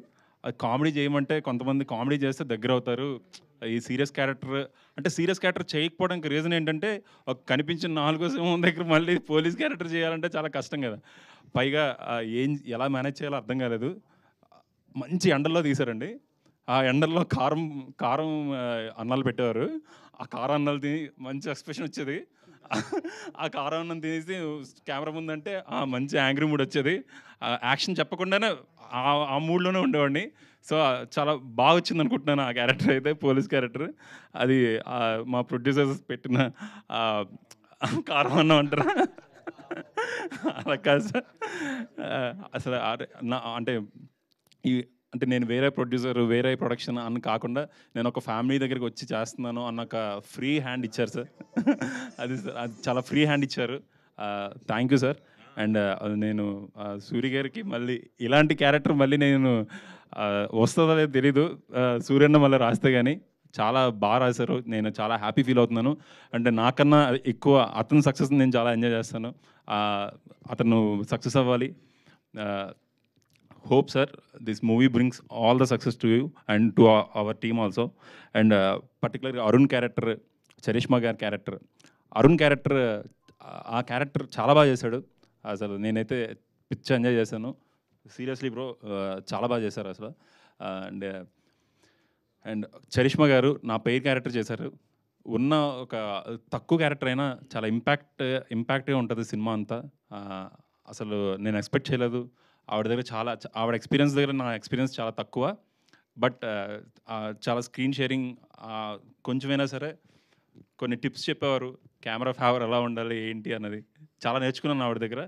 కామెడీ చేయమంటే కొంతమంది కామెడీ చేస్తే దగ్గర అవుతారు, ఈ సీరియస్ క్యారెక్టర్ చేయకపోవడానికి రీజన్ ఏంటంటే కనిపించిన 4 సింహం దగ్గర మళ్ళీ పోలీస్ క్యారెక్టర్ చేయాలంటే చాలా కష్టం కదా. పైగా ఎలా మేనేజ్ చేయాలో అర్థం కాలేదు. మంచి ఎండల్లో తీశారండి. ఆ ఎండల్లో కారం అన్నాలు పెట్టేవారు. ఆ కారం అన్నాలు తిని మంచి ఎక్స్ప్రెషన్ వచ్చేది. ఆ కారం అన్నం తినేసి కెమెరా ముందంటే మంచి యాంగ్రీ మూడ్ వచ్చేది. యాక్షన్ చెప్పకుండానే ఆ మూడ్లోనే ఉండేవాడిని. సో చాలా బాగా వచ్చింది అనుకుంటున్నాను ఆ క్యారెక్టర్ అయితే, పోలీస్ క్యారెక్టర్. అది మా ప్రొడ్యూసర్స్ పెట్టిన కారం అన్నం అంటారా అలా కాదు సార్. అసలు అంటే నేను వేరే ప్రొడ్యూసర్, వేరే ప్రొడక్షన్ అని కాకుండా నేను ఒక ఫ్యామిలీ దగ్గరికి వచ్చి చేస్తున్నాను అన్న ఒక ఫ్రీ హ్యాండ్ ఇచ్చారు సార్. అది చాలా ఫ్రీ హ్యాండ్ ఇచ్చారు. Thank you sir. అండ్ నేను సూర్య గారికి మళ్ళీ ఇలాంటి క్యారెక్టర్ మళ్ళీ నేను వస్తుందో లేదో తెలీదు, సూర్యన్న మళ్ళీ రాస్తే కానీ చాలా బాగా రాశారు. నేను చాలా హ్యాపీ ఫీల్ అవుతున్నాను. అంటే నాకన్నా ఎక్కువ అతని సక్సెస్ నేను చాలా ఎంజాయ్ చేస్తాను. అతను సక్సెస్ అవ్వాలి. hope sir this movie brings all the success to you and to our team also. And particularly Arun character, Charishma గారి క్యారెక్టర్, అరుణ్ క్యారెక్టర్, ఆ క్యారెక్టర్ చాలా బాగా చేశాడు. అసలు నేనైతే పిచ్చ ఎంజాయ్ చేశాను. సీరియస్లీ బ్రో చాలా బాగా చేశారు అసలు. అండ్ చరిష్మా గారు నా పెయిర్ క్యారెక్టర్ చేశారు. ఉన్న ఒక తక్కువ క్యారెక్టర్ అయినా చాలా ఇంపాక్ట్గా ఉంటుంది సినిమా అంతా. అసలు నేను ఎక్స్పెక్ట్ చేయలేదు. ఆవిడ ఎక్స్పీరియన్స్ దగ్గర నా ఎక్స్పీరియన్స్ చాలా తక్కువ, బట్ చాలా స్క్రీన్ షేరింగ్ కొంచెమైనా సరే కొన్ని టిప్స్ చెప్పేవారు. కెమెరా ఫేవర్ ఎలా ఉండాలి ఏంటి అన్నది చాలా నేర్చుకున్నాను ఆవిడ దగ్గర.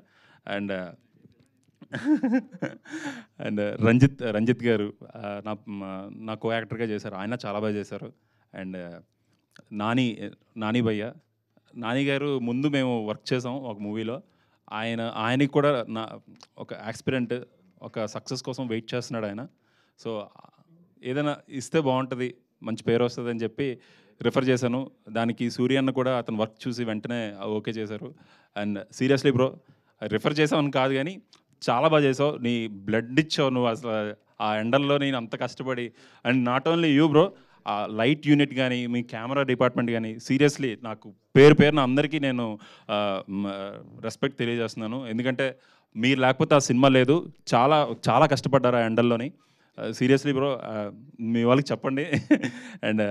అండ్ రంజిత్ గారు నా కో యాక్టర్గా చేశారు. ఆయన చాలా బాగా చేశారు. అండ్ నాని భయ్య, నాని గారు ముందు మేము వర్క్ చేసాం ఒక మూవీలో. ఆయనకి కూడా ఒక యాక్స్పిరెంట్, ఒక సక్సెస్ కోసం వెయిట్ చేస్తున్నాడు ఆయన. సో ఏదైనా ఇస్తే బాగుంటుంది, మంచి పేరు వస్తుంది అని చెప్పి రిఫర్ చేశాను. దానికి సూర్యన్న కూడా అతను వర్క్ చూసి వెంటనే ఓకే చేశారు. అండ్ సీరియస్లీ బ్రో, రిఫర్ చేసావని కాదు కానీ చాలా బాగా చేసావు. నీ బ్లడ్ ఇచ్చావు నువ్వు అసలు ఆ ఎండల్లో. నేను అంత కష్టపడి, and not only you bro, ఆ లైట్ యూనిట్ కానీ మీ కెమెరా డిపార్ట్మెంట్ కానీ సీరియస్లీ నాకు పేరున అందరికీ నేను రెస్పెక్ట్ తెలియజేస్తున్నాను. ఎందుకంటే మీరు లేకపోతే ఆ సినిమా లేదు. చాలా చాలా కష్టపడ్డారు ఆ ఎండల్లోని. సీరియస్లీ బ్రో, మీ వాళ్ళకి చెప్పండి. అండ్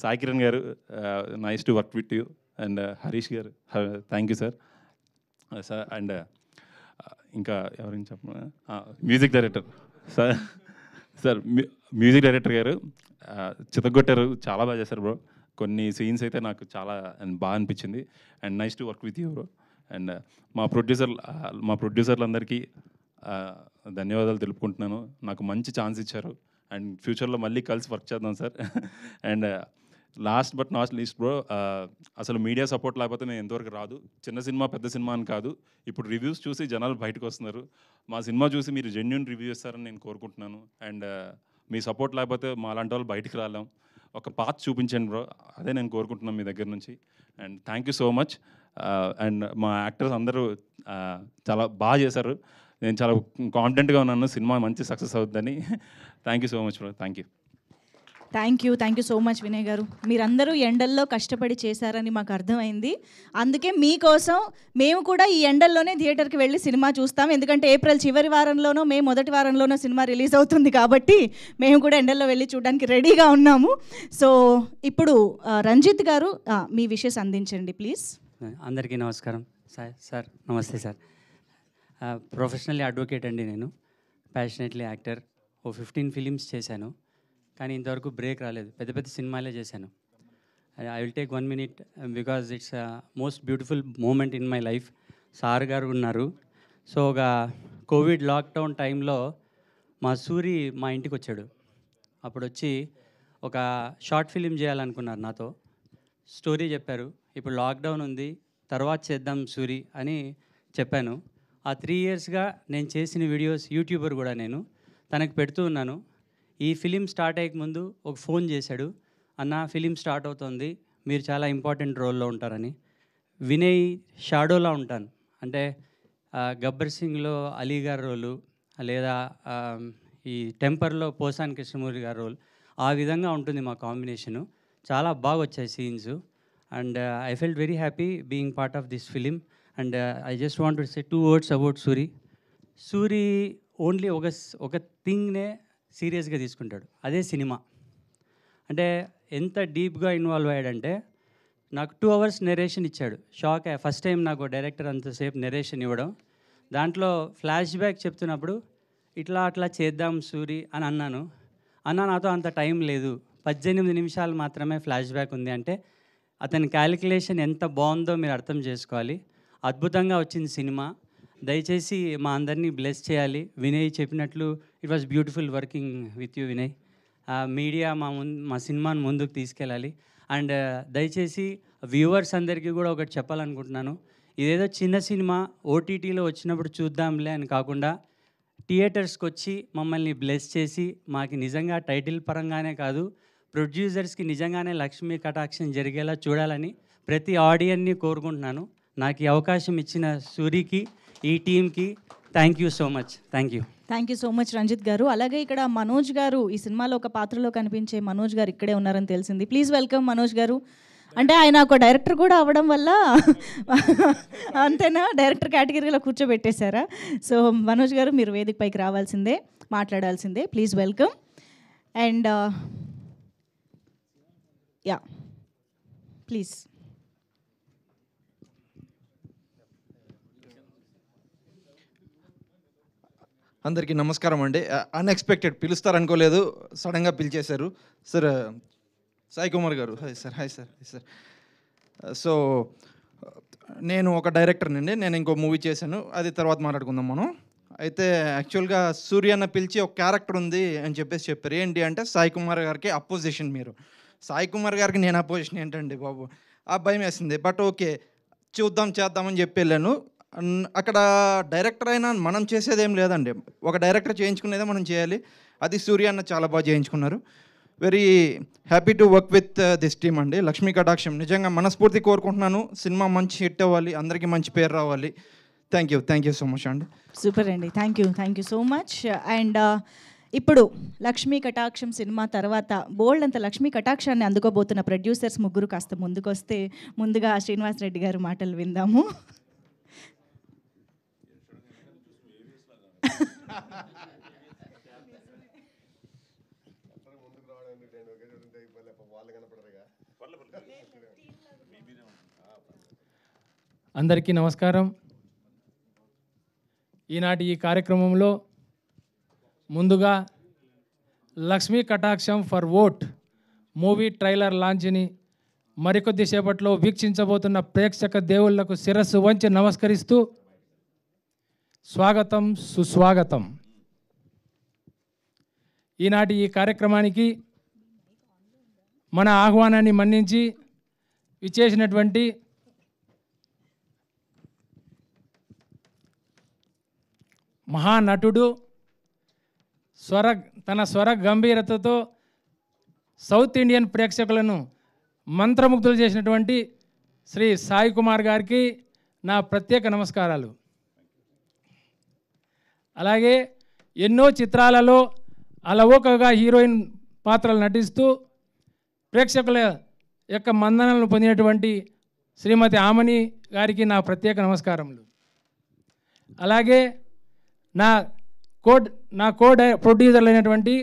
సాయి కిరణ్ గారు, nice to work with you. And Harish గారు, thank you sir. Sir and ఇంకా ఎవరికి చెప్పండి, music director sir music director గారు చితగొట్టారు, చాలా బాగా చేశారు బ్రో. కొన్ని సీన్స్ అయితే నాకు చాలా బాగా అనిపించింది. And nice to work with you bro. And మా ప్రొడ్యూసర్లందరికీ ధన్యవాదాలు తెలుపుకుంటున్నాను. నాకు మంచి ఛాన్స్ ఇచ్చారు. అండ్ ఫ్యూచర్లో మళ్ళీ కలిసి వర్క్ చేద్దాం sir. And last but not least bro, అసలు మీడియా సపోర్ట్ లేకపోతే నేను ఎంతవరకు రాదు. చిన్న సినిమా పెద్ద సినిమా అని కాదు, ఇప్పుడు రివ్యూస్ చూసి జనాలు బయటకు వస్తున్నారు. మా సినిమా చూసి మీరు జెన్యూన్ రివ్యూ ఇస్తారని నేను కోరుకుంటున్నాను. అండ్ మీ సపోర్ట్ లేకపోతే మా అలాంటి వాళ్ళు బయటికి రాలేం. ఒక పాత్ చూపించండి బ్రో, అదే నేను కోరుకుంటున్నాను మీ దగ్గర నుంచి. And thank you so much. And మా యాక్టర్స్ అందరూ చాలా బాగా చేశారు. నేను చాలా కాన్ఫిడెంట్గా ఉన్నాను సినిమా మంచి సక్సెస్ అవుతుందని. Thank you so much bro. Thank you. Thank you so much Vinay గారు. మీరందరూ ఎండల్లో కష్టపడి చేశారని మాకు అర్థమైంది. అందుకే మీకోసం మేము కూడా ఈ ఎండల్లోనే థియేటర్కి వెళ్ళి సినిమా చూస్తాం. ఎందుకంటే ఏప్రిల్ చివరి వారంలోనో మే మొదటి వారంలోనో సినిమా రిలీజ్ అవుతుంది కాబట్టి మేము కూడా ఎండల్లో వెళ్ళి చూడడానికి రెడీగా ఉన్నాము. సో ఇప్పుడు రంజిత్ గారు మీ విషెస్ అందించండి ప్లీజ్. అందరికీ నమస్కారం. సార్ నమస్తే సార్. ప్రొఫెషనల్లీ అడ్వకేట్ అండి నేను. Passionately actor. 15 ఫిలిమ్స్ చేశాను, కానీ ఇంతవరకు బ్రేక్ రాలేదు. పెద్ద పెద్ద సినిమాలే చేశాను. I will take 1 minute because it's most beautiful moment in my life. Sir garu ఉన్నారు. సో ఒక కోవిడ్ లాక్డౌన్ టైంలో మా సూరి మా ఇంటికి వచ్చాడు. అప్పుడు వచ్చి ఒక షార్ట్ ఫిలిం చేయాలనుకున్నారు నాతో. స్టోరీ చెప్పారు. ఇప్పుడు లాక్డౌన్ ఉంది, తర్వాత చేద్దాం సూరి అని చెప్పాను. ఆ 3 yearsగా నేను చేసిన వీడియోస్ యూట్యూబర్ కూడా నేను తనకు పెడుతూ ఉన్నాను. ఈ ఫిలిం స్టార్ట్ అయ్యక ముందు ఒక ఫోన్ చేశాడు, అన్న ఫిలిం స్టార్ట్ అవుతుంది, మీరు చాలా ఇంపార్టెంట్ రోల్లో ఉంటారని. వినయ్ షాడోలా ఉంటాను, అంటే గబ్బర్ సింగ్లో అలీ గారి రోలు, లేదా ఈ టెంపర్లో పోసాని కృష్ణమూర్తి గారి రోల్, ఆ విధంగా ఉంటుంది మా కాంబినేషను. చాలా బాగా వచ్చాయి scenes. And I felt very happy being part of this film. And I just want to say 2 words about Suri. Suri only ఒక థింగ్నే సీరియస్గా తీసుకుంటాడు, అదే సినిమా. అంటే ఎంత డీప్గా ఇన్వాల్వ్ అయ్యాడంటే నాకు 2 hours నెరేషన్ ఇచ్చాడు. షాక్ అయ్యా ఫస్ట్ టైం నాకు డైరెక్టర్ అంతసేపు నెరేషన్ ఇవ్వడం. దాంట్లో ఫ్లాష్ బ్యాక్ చెప్తున్నప్పుడు అట్లా చేద్దాం సూరి అని అన్నాను. నాతో అంత టైం లేదు, 18 నిమిషాలు మాత్రమే ఫ్లాష్ బ్యాక్ ఉంది అంటే అతని క్యాలిక్యులేషన్ ఎంత బాగుందో మీరు అర్థం చేసుకోవాలి. అద్భుతంగా వచ్చింది సినిమా. దయచేసి మా అందరినీ బ్లెస్ చేయాలి. వినయ్ చెప్పినట్లు it was beautiful working with you Vinay. Media మా సినిమాను ముందుకు తీసుకెళ్ళాలి. అండ్ దయచేసి వ్యూవర్స్ అందరికీ కూడా ఒకటి చెప్పాలనుకుంటున్నాను. ఇదేదో చిన్న సినిమా ఓటీటీలో వచ్చినప్పుడు చూద్దాంలే అని కాకుండా థియేటర్స్కి వచ్చి మమ్మల్ని బ్లెస్ చేసి మాకు నిజంగా టైటిల్ పరంగానే కాదు, ప్రొడ్యూసర్స్కి నిజంగానే లక్ష్మీ కటాక్షం జరిగేలా చూడాలని ప్రతి ఆడియన్ని కోరుకుంటున్నాను. నాకు ఈ అవకాశం ఇచ్చిన సూరికి, ఈ టీంకి thank you so much. Thank you so much Ranjith garu. అలాగే ఇక్కడ మనోజ్ గారు, ఈ సినిమాలో ఒక పాత్రలో కనిపించే మనోజ్ గారు ఇక్కడే ఉన్నారని తెలిసింది. ప్లీజ్ వెల్కమ్ మనోజ్ గారు. అంటే ఆయన ఒక డైరెక్టర్ కూడా అవ్వడం వల్ల అంతేనా, డైరెక్టర్ కేటగిరీలో కూర్చోబెట్టేశారా? సో మనోజ్ గారు మీరు వేదిక పైకి రావాల్సిందే, మాట్లాడాల్సిందే. Please welcome. And yeah please. అందరికీ నమస్కారం అండి. అన్ఎక్స్పెక్టెడ్ పిలుస్తారనుకోలేదు, సడన్గా పిలిచేశారు. సార్ సాయి కుమార్ గారు. Hi sir. Hi sir. Sir so నేను ఒక డైరెక్టర్నండి. నేను ఇంకో మూవీ చేశాను, అది తర్వాత మాట్లాడుకుందాం మనం. అయితే యాక్చువల్గా సూర్య అన్న పిలిచి ఒక క్యారెక్టర్ ఉంది అని చెప్పారు. ఏంటి అంటే సాయి కుమార్ గారికి అపోజిషన్ మీరు. సాయి కుమార్ గారికి నేను అపోజిషన్ ఏంటండి బాబు, ఆ భయం వేసింది. బట్ ఓకే చేద్దామని చెప్పి వెళ్ళాను. అక్కడ డైరెక్టర్ అయినా మనం చేసేదేం లేదండి, ఒక డైరెక్టర్ చేయించుకునేదే మనం చేయాలి. అది సూర్య అన్న చాలా బాగా చేయించుకున్నారు. Very happy to work with this team అండి. లక్ష్మీ కటాక్షం నిజంగా మనస్ఫూర్తి కోరుకుంటున్నాను. సినిమా మంచి హిట్ అవ్వాలి, అందరికీ మంచి పేరు రావాలి. థ్యాంక్ యూ సో మచ్ అండి. సూపర్ అండి. Thank you so much. And ఇప్పుడు లక్ష్మీ కటాక్షం సినిమా తర్వాత బోల్డ్ అంత లక్ష్మీ కటాక్షాన్ని అందుకోబోతున్న ప్రొడ్యూసర్స్ ముగ్గురు కాస్త ముందుకొస్తే ముందుగా శ్రీనివాస్ రెడ్డి గారు మాటలు విందాము. అందరికీ నమస్కారం. ఈనాటి ఈ కార్యక్రమంలో ముందుగా Lakshmi Kataksham for vote movie trailer లాంచ్ని మరికొద్ది సేపట్లో వీక్షించబోతున్న ప్రేక్షక దేవుళ్లకు శిరస్సు వంచి నమస్కరిస్తూ స్వాగతం, సుస్వాగతం. ఈనాటి ఈ కార్యక్రమానికి మన ఆహ్వానాన్ని మన్నించి విచ్చేసినటువంటి మహానటుడు, తన స్వర గంభీరతతో సౌత్ ఇండియన్ ప్రేక్షకులను మంత్రముగ్ధులు చేసినటువంటి శ్రీ సాయి కుమార్ గారికి నా ప్రత్యేక నమస్కారాలు. అలాగే ఎన్నో చిత్రాలలో అలవోకగా హీరోయిన్ పాత్రలు నటిస్తూ ప్రేక్షకుల యొక్క మన్ననలను పొందినటువంటి శ్రీమతి ఆమని గారికి నా ప్రత్యేక నమస్కారములు. అలాగే నా ప్రొడ్యూసర్లు అయినటువంటి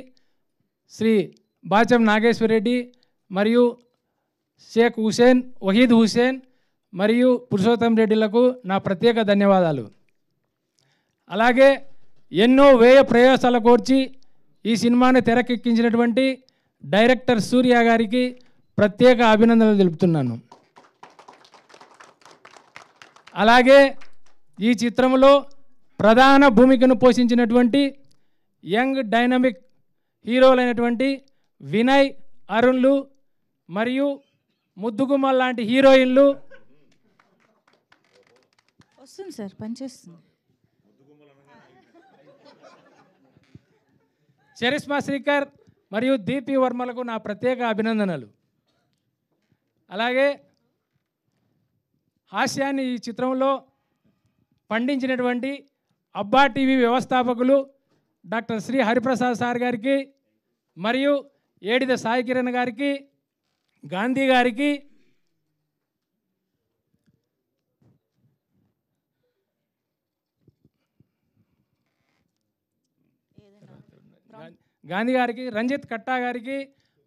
శ్రీ బాచం నాగేశ్వరరెడ్డి మరియు షేక్ హుసేన్, వహీద్ హుసేన్ మరియు పురుషోత్తం రెడ్డిలకు నా ప్రత్యేక ధన్యవాదాలు. అలాగే ఎన్నో వ్యయ ప్రయాసాల కోర్చి ఈ సినిమాని తెరకెక్కించినటువంటి డైరెక్టర్ సూర్య గారికి ప్రత్యేక అభినందనలు తెలుపుతున్నాను. అలాగే ఈ చిత్రంలో ప్రధాన భూమికను పోషించినటువంటి యంగ్ డైనమిక్ హీరోలైనటువంటి వినయ్, అరుణ్లు మరియు ముద్దుగుమ్మ లాంటి హీరోయిన్లు వస్తుంది సార్, పనిచేస్తుంది. చరిష్మా శ్రీకర్ మరియు దీపి వర్మలకు నా ప్రత్యేక అభినందనలు. అలాగే హాస్యాన్ని ఈ చిత్రంలో పండించినటువంటి అబ్బా టీవీ వ్యవస్థాపకులు డాక్టర్ శ్రీ హరిప్రసాద్ సార్ గారికి మరియు ఏడిద సాయి కిరణ్ గారికి, గాంధీ గారికి, రంజిత్ కట్టా గారికి,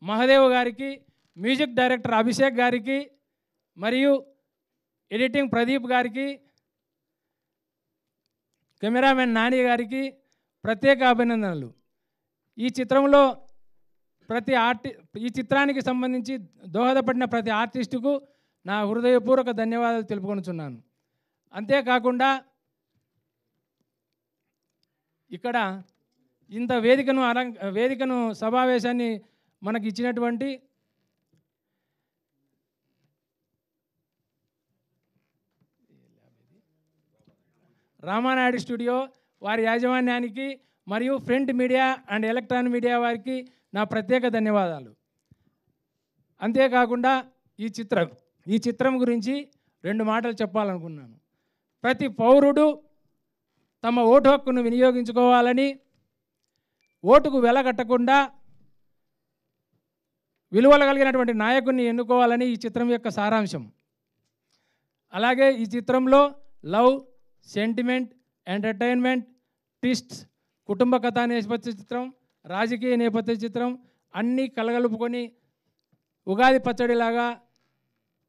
మహదేవ్ గారికి, మ్యూజిక్ డైరెక్టర్ అభిషేక్ గారికి మరియు ఎడిటింగ్ ప్రదీప్ గారికి, కెమెరామెన్ నాని గారికి ప్రత్యేక అభినందనలు. ఈ చిత్రంలో ఈ చిత్రానికి సంబంధించి దోహదపడిన ప్రతి ఆర్టిస్టుకు నా హృదయపూర్వక ధన్యవాదాలు తెలుపుకొనుచున్నాను. అంతేకాకుండా ఇక్కడ ఇంత వేదికను సమావేశాన్ని మనకి ఇచ్చినటువంటి రామానాయుడు స్టూడియో వారి యాజమాన్యానికి మరియు print media and electronic media వారికి నా ప్రత్యేక ధన్యవాదాలు. అంతేకాకుండా ఈ చిత్రం గురించి 2 మాటలు చెప్పాలనుకున్నాను. ప్రతి పౌరుడు తమ ఓటు హక్కును వినియోగించుకోవాలని, ఓటుకు వెలగట్టకుండా విలువలు కలిగినటువంటి నాయకుడిని ఎన్నుకోవాలని ఈ చిత్రం యొక్క సారాంశం. అలాగే ఈ చిత్రంలో లవ్, సెంటిమెంట్, ఎంటర్టైన్మెంట్, ట్విస్ట్స్, కుటుంబ కథా నేపథ్య చిత్రం, రాజకీయ నేపథ్య చిత్రం అన్నీ కలగలుపుకొని ఉగాది పచ్చడిలాగా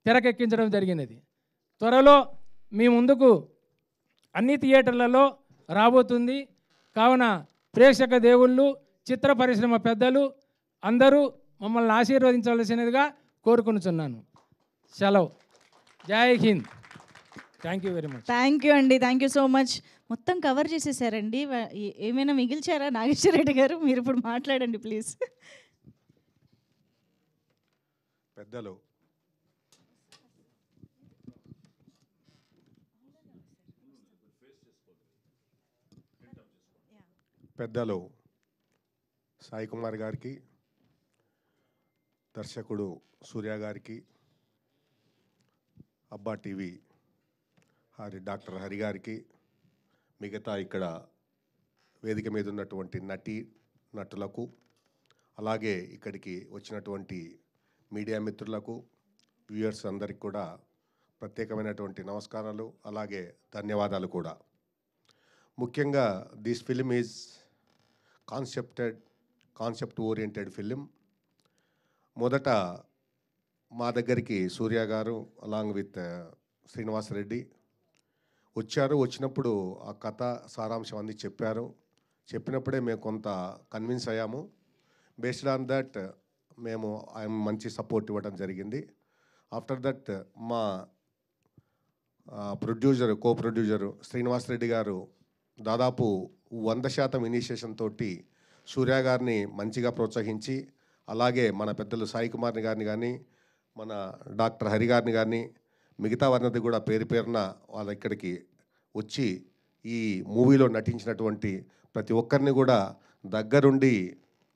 తెరకెక్కించడం జరిగినది. త్వరలో మీ ముందుకు అన్ని థియేటర్లలో రాబోతుంది. కావున ప్రేక్షక దేవుళ్ళు, చిత్ర పరిశ్రమ పెద్దలు అందరూ మమ్మల్ని ఆశీర్వదించవలసినదిగా కోరుకొనుచున్నాను. సెలవు. జై Hind. Thank you very much. Thank you అండి, థ్యాంక్ యూ సో మచ్. మొత్తం కవర్ చేసేసారండి. ఏమైనా మిగిల్చారా నాగేశ్వర రెడ్డి గారు? మీరు ఇప్పుడు మాట్లాడండి ప్లీజ్. పెద్దలు సాయి కుమార్ గారికి, దర్శకుడు సూర్య గారికి, అబ్బా టీవీ డాక్టర్ హరి గారికి, మిగతా ఇక్కడ వేదిక మీద ఉన్నటువంటి నటులకు, అలాగే ఇక్కడికి వచ్చినటువంటి మీడియా మిత్రులకు, వ్యూయర్స్ అందరికి కూడా ప్రత్యేకమైనటువంటి నమస్కారాలు, అలాగే ధన్యవాదాలు కూడా. ముఖ్యంగా this film is concept oriented film. మొదట మా దగ్గరికి సూర్య గారు అలాంగ్ విత్ శ్రీనివాస్ రెడ్డి వచ్చారు. వచ్చినప్పుడు ఆ కథ సారాంశం అన్నీ చెప్పినప్పుడే మేము కొంత కన్విన్స్ అయ్యాము. బేస్డ్ ఆన్ దట్ మేము ఆయన మంచి సపోర్ట్ ఇవ్వడం జరిగింది. ఆఫ్టర్ దట్ మా కో ప్రొడ్యూసరు శ్రీనివాస్ రెడ్డి గారు దాదాపు 100% ఇనిషియేషన్ తోటి సూర్య గారిని మంచిగా ప్రోత్సహించి, అలాగే మన పెద్దలు సాయి కుమార్ని గారిని కానీ, మన డాక్టర్ హరి గారిని కానీ, మిగతా వారిని కూడా పేరున వాళ్ళ ఇక్కడికి వచ్చి ఈ మూవీలో నటించినటువంటి ప్రతి ఒక్కరిని కూడా దగ్గరుండి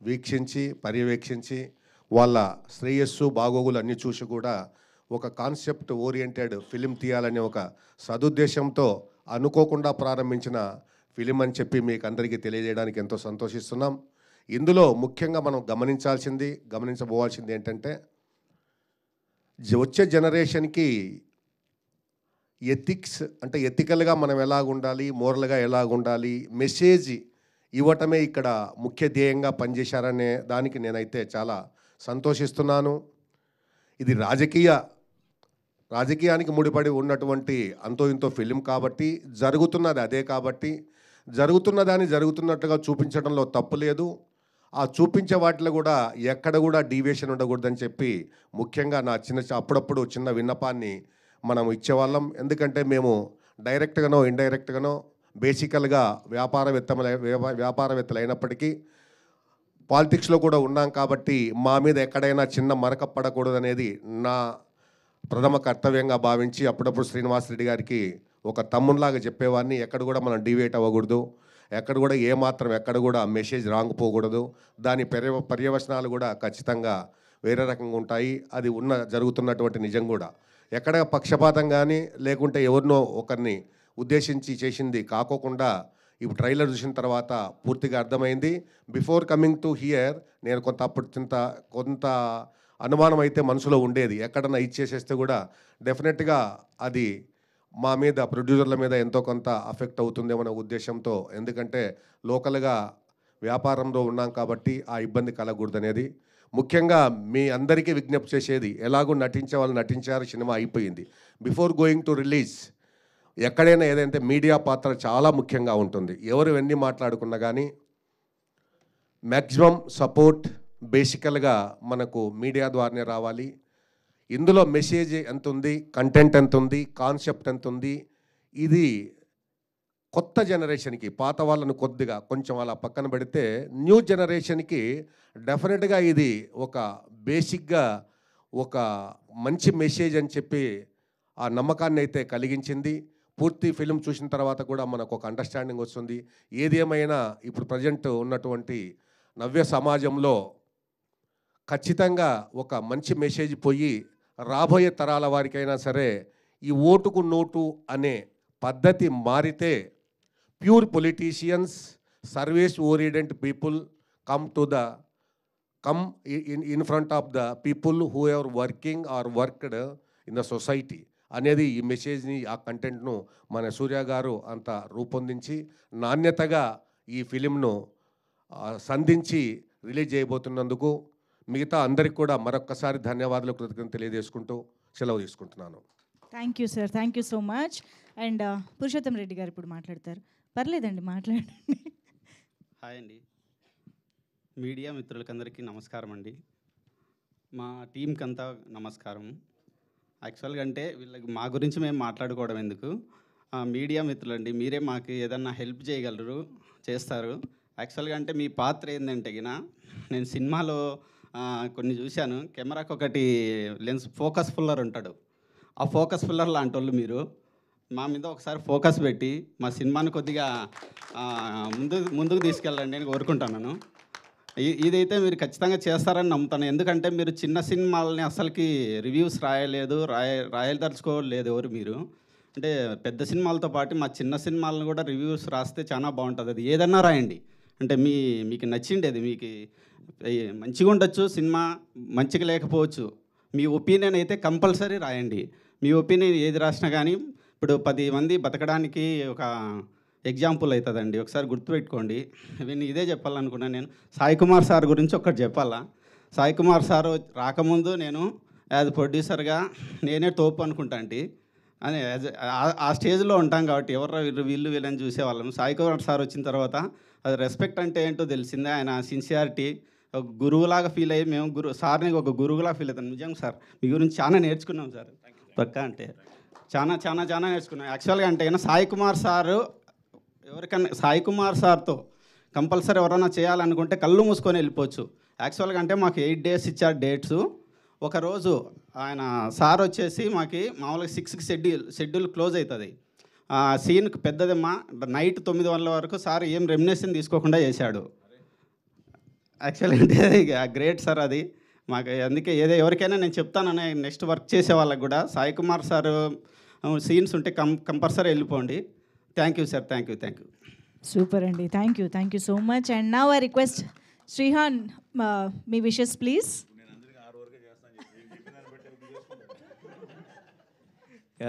వీక్షించి, పర్యవేక్షించి, వాళ్ళ శ్రేయస్సు బాగోగులు అన్నీ చూసి కూడా ఒక కాన్సెప్ట్ ఓరియంటెడ్ ఫిలిం తీయాలనే ఒక సదుద్దేశంతో అనుకోకుండా ప్రారంభించిన ఫిలిం అని చెప్పి మీకు అందరికీ తెలియజేయడానికి ఎంతో సంతోషిస్తున్నాం. ఇందులో ముఖ్యంగా మనం గమనించబోవాల్సింది ఏంటంటే వచ్చే జనరేషన్కి ఎథిక్స్ అంటే ఎథికల్గా మనం ఎలాగుండాలి, మోరల్గా ఎలాగుండాలి, మెసేజ్ ఇవ్వటమే ఇక్కడ ముఖ్య ధ్యేయంగా పనిచేశారనే దానికి నేనైతే చాలా సంతోషిస్తున్నాను. ఇది రాజకీయానికి ముడిపడి ఉన్నటువంటి అంతో ఇంతో ఫిలిం కాబట్టి, జరుగుతున్నది అదే కాబట్టి, జరుగుతున్నదాన్ని జరుగుతున్నట్టుగా చూపించడంలో తప్పు లేదు. ఆ చూపించే వాటిలో కూడా ఎక్కడ కూడా డీవియేషన్ ఉండకూడదని చెప్పి ముఖ్యంగా నా అప్పుడప్పుడు చిన్న విన్నపాన్ని మనం ఇచ్చేవాళ్ళం. ఎందుకంటే మేము డైరెక్ట్గానో ఇండైరెక్ట్గానో బేసికల్గా వ్యాపారవేత్తలు అయినప్పటికీ పాలిటిక్స్లో కూడా ఉన్నాం కాబట్టి మా మీద ఎక్కడైనా చిన్న మరక పడకూడదనేది నా ప్రథమ కర్తవ్యంగా భావించి అప్పుడప్పుడు శ్రీనివాస్ రెడ్డి గారికి ఒక తమ్మునిలాగా చెప్పేవాడిని. ఎక్కడ కూడా మనం డివేట్ అవ్వకూడదు, ఎక్కడ కూడా ఎక్కడ కూడా మెసేజ్ రాంగ్ పోకూడదు, దాని పర్యవసనాలు కూడా ఖచ్చితంగా వేరే రకంగా ఉంటాయి. అది జరుగుతున్నటువంటి నిజం కూడా. ఎక్కడ పక్షపాతం కానీ లేకుంటే ఎవరినో ఒకరిని ఉద్దేశించి చేసింది కాకోకుండా ఇప్పుడు ట్రైలర్ చూసిన తర్వాత పూర్తిగా అర్థమైంది. బిఫోర్ కమింగ్ టు హియర్ నేను కొంత అనుమానం అయితే మనసులో ఉండేది, ఎక్కడన్నా ఇచ్చేసేస్తే కూడా డెఫినెట్గా అది మా మీద ప్రొడ్యూసర్ల మీద ఎంతో కొంత అఫెక్ట్ అవుతుందేమన్న ఉద్దేశంతో, ఎందుకంటే లోకల్గా వ్యాపారంలో ఉన్నాం కాబట్టి ఆ ఇబ్బంది కలగకూడదనేది. ముఖ్యంగా మీ అందరికీ విజ్ఞప్తి చేసేది, ఎలాగో నటించే వాళ్ళు నటించారు, సినిమా అయిపోయింది. బిఫోర్ గోయింగ్ టు రిలీజ్ ఎక్కడైనా ఏదైతే మీడియా పాత్ర చాలా ముఖ్యంగా ఉంటుంది. ఎవరు ఎన్ని మాట్లాడుకున్నా కానీ మ్యాక్సిమం సపోర్ట్ బేసికల్గా మనకు మీడియా ద్వారానే రావాలి. ఇందులో మెసేజ్ ఎంత ఉంది, కంటెంట్ ఎంత ఉంది, కాన్సెప్ట్ ఎంత ఉంది, ఇది కొత్త జనరేషన్కి, పాత వాళ్ళను కొంచెం అలా పక్కన పెడితే న్యూ జనరేషన్కి డెఫినెట్గా ఇది ఒక బేసిక్గా ఒక మంచి మెసేజ్ అని చెప్పి ఆ నమ్మకాన్ని అయితే కలిగించింది. పూర్తి ఫిలిం చూసిన తర్వాత కూడా మనకు ఒక అండర్స్టాండింగ్ వస్తుంది. ఏది ఏమైనా ఇప్పుడు ప్రజెంట్ ఉన్నటువంటి నవ్య సమాజంలో ఖచ్చితంగా ఒక మంచి మెసేజ్ పోయి రాబోయే తరాల వారికైనా సరే ఈ ఓటుకు నోటు అనే పద్ధతి మారితే pure politicians, service oriented people come in front of the people who are working or worked in the society అనేది ఈ మెసేజ్ని, ఆ కంటెంట్ను మన సూర్య గారు అంత రూపొందించి నాణ్యతగా ఈ ఫిలింను సంధించి రిలీజ్ చేయబోతున్నందుకు మిగతా అందరికి కూడా మరొక్కసారి ధన్యవాదాలు, కృతజ్ఞతలు తెలియజేసుకుంటూ సెలవు తీసుకుంటున్నాను. Thank you sir, thank you so much. And Purushottam Reddy గారు ఇప్పుడు మాట్లాడతారు. పర్లేదండి, మాట్లాడండి. హాయ్ అండి, మీడియా మిత్రులకందరికీ నమస్కారం అండి. మా టీంకి అంతా నమస్కారం. యాక్చువల్గా అంటే వీళ్ళకి మా గురించి మేము మాట్లాడుకోవడం ఎందుకు, మీడియా మిత్రులండి, మీరే మాకు ఏదన్నా హెల్ప్ చేయగలరు, చేస్తారు. యాక్చువల్గా అంటే మీ పాత్ర ఏంటంటే నేను సినిమాలో కొన్ని చూశాను, కెమెరాకి ఒకటి లెన్స్ ఫోకస్ పుల్లర్ ఉంటాడు. ఆ ఫోకస్ పుల్లర్ లాంటి వాళ్ళు మీరు మా మీద ఒకసారి ఫోకస్ పెట్టి మా సినిమాని కొద్దిగా ముందుకు తీసుకెళ్ళండి అని కోరుకుంటున్నాను. ఇదైతే మీరు ఖచ్చితంగా చేస్తారని నమ్ముతాను. ఎందుకంటే మీరు చిన్న సినిమాలని అసలుకి రివ్యూస్ రాయదలుచుకోలేదు ఎవరు మీరు. అంటే పెద్ద సినిమాలతో పాటు మా చిన్న సినిమాలను కూడా రివ్యూస్ రాస్తే చాలా బాగుంటుంది. అది ఏదన్నా రాయండి, అంటే మీకు నచ్చిండేది, మీకు మంచిగా ఉండొచ్చు, సినిమా మంచిగా లేకపోవచ్చు, మీ ఒపీనియన్ అయితే కంపల్సరీ రాయండి. మీ ఒపీనియన్ ఏది రాసినా కానీ ఇప్పుడు 10 మంది బతకడానికి ఒక ఎగ్జాంపుల్ అవుతుందండి. ఒకసారి గుర్తుపెట్టుకోండి. ఇదే చెప్పాలనుకున్నాను నేను. సాయి కుమార్ సార్ గురించి ఒకటి చెప్పాలా. సాయి కుమార్ సార్ రాకముందు నేను యాజ్ ప్రొడ్యూసర్గా నేనే తోపు అనుకుంటా అంటే అని ఆ స్టేజ్లో ఉంటాం కాబట్టి ఎవరు వీళ్ళని చూసేవాళ్ళం. సాయి కుమార్ సార్ వచ్చిన తర్వాత అది రెస్పెక్ట్ అంటే ఏంటో తెలిసిందే. ఆయన సిన్సియారిటీ ఒక గురువులాగా ఫీల్ అయ్యి మేము సార్ని ఒక గురువులా ఫీల్ అవుతాం. నిజంగా సార్ మీ గురించి చాలా నేర్చుకున్నాం సార్. పక్కా అంటే చాలా నేర్చుకున్నాం. యాక్చువల్గా అంటే సాయి కుమార్ సారు ఎవరికన్నా సాయి కుమార్ సార్తో కంపల్సరీ ఎవరైనా చేయాలనుకుంటే కళ్ళు మూసుకొని వెళ్ళిపోవచ్చు. యాక్చువల్గా అంటే మాకు 8 days ఇచ్చారు డేట్స్. ఒకరోజు ఆయన సార్ వచ్చేసి మాకు మామూలుగా 6కి షెడ్యూల్ క్లోజ్ అవుతుంది. సీన్కి పెద్దదమ్మా నైట్ 9 గంటల వరకు సార్ ఏం రెమ్యునేషన్ తీసుకోకుండా చేశాడు. యాక్చువల్గా అంటే గ్రేట్ సార్ అది మాకు. అందుకే ఎవరికైనా నేను చెప్తానని నెక్స్ట్ వర్క్ చేసే వాళ్ళకి కూడా సాయి కుమార్ సార్ సీన్స్ ఉంటే కంపల్సరీ వెళ్ళిపోండి. Thank you sir, thank you. Super అండి. Thank you so much. And now I request Srihan, మీ విషెస్ ప్లీజ్.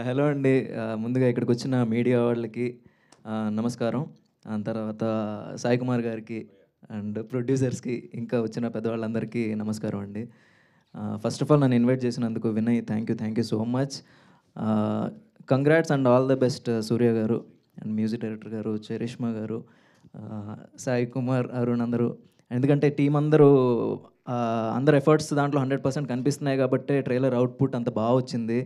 హలో అండి, ముందుగా ఇక్కడికి వచ్చిన మీడియా వాళ్ళకి నమస్కారం. తర్వాత సాయి కుమార్ గారికి అండ్ ప్రొడ్యూసర్స్కి ఇంకా వచ్చిన పెద్దవాళ్ళందరికీ నమస్కారం అండి. ఫస్ట్ ఆఫ్ ఆల్ నన్ను ఇన్వైట్ చేసినందుకు Vinay, thank you so much. Congrats and all the best Surya గారు అండ్ మ్యూజిక్ డైరెక్టర్ గారు, చరిష్మా గారు, సాయి కుమార్, అరుణ్ అందరూ. ఎందుకంటే టీం అందరూ అందరు ఎఫర్ట్స్ దాంట్లో 100% కనిపిస్తున్నాయి కాబట్టి ట్రైలర్ అవుట్పుట్ అంత బాగా వచ్చింది.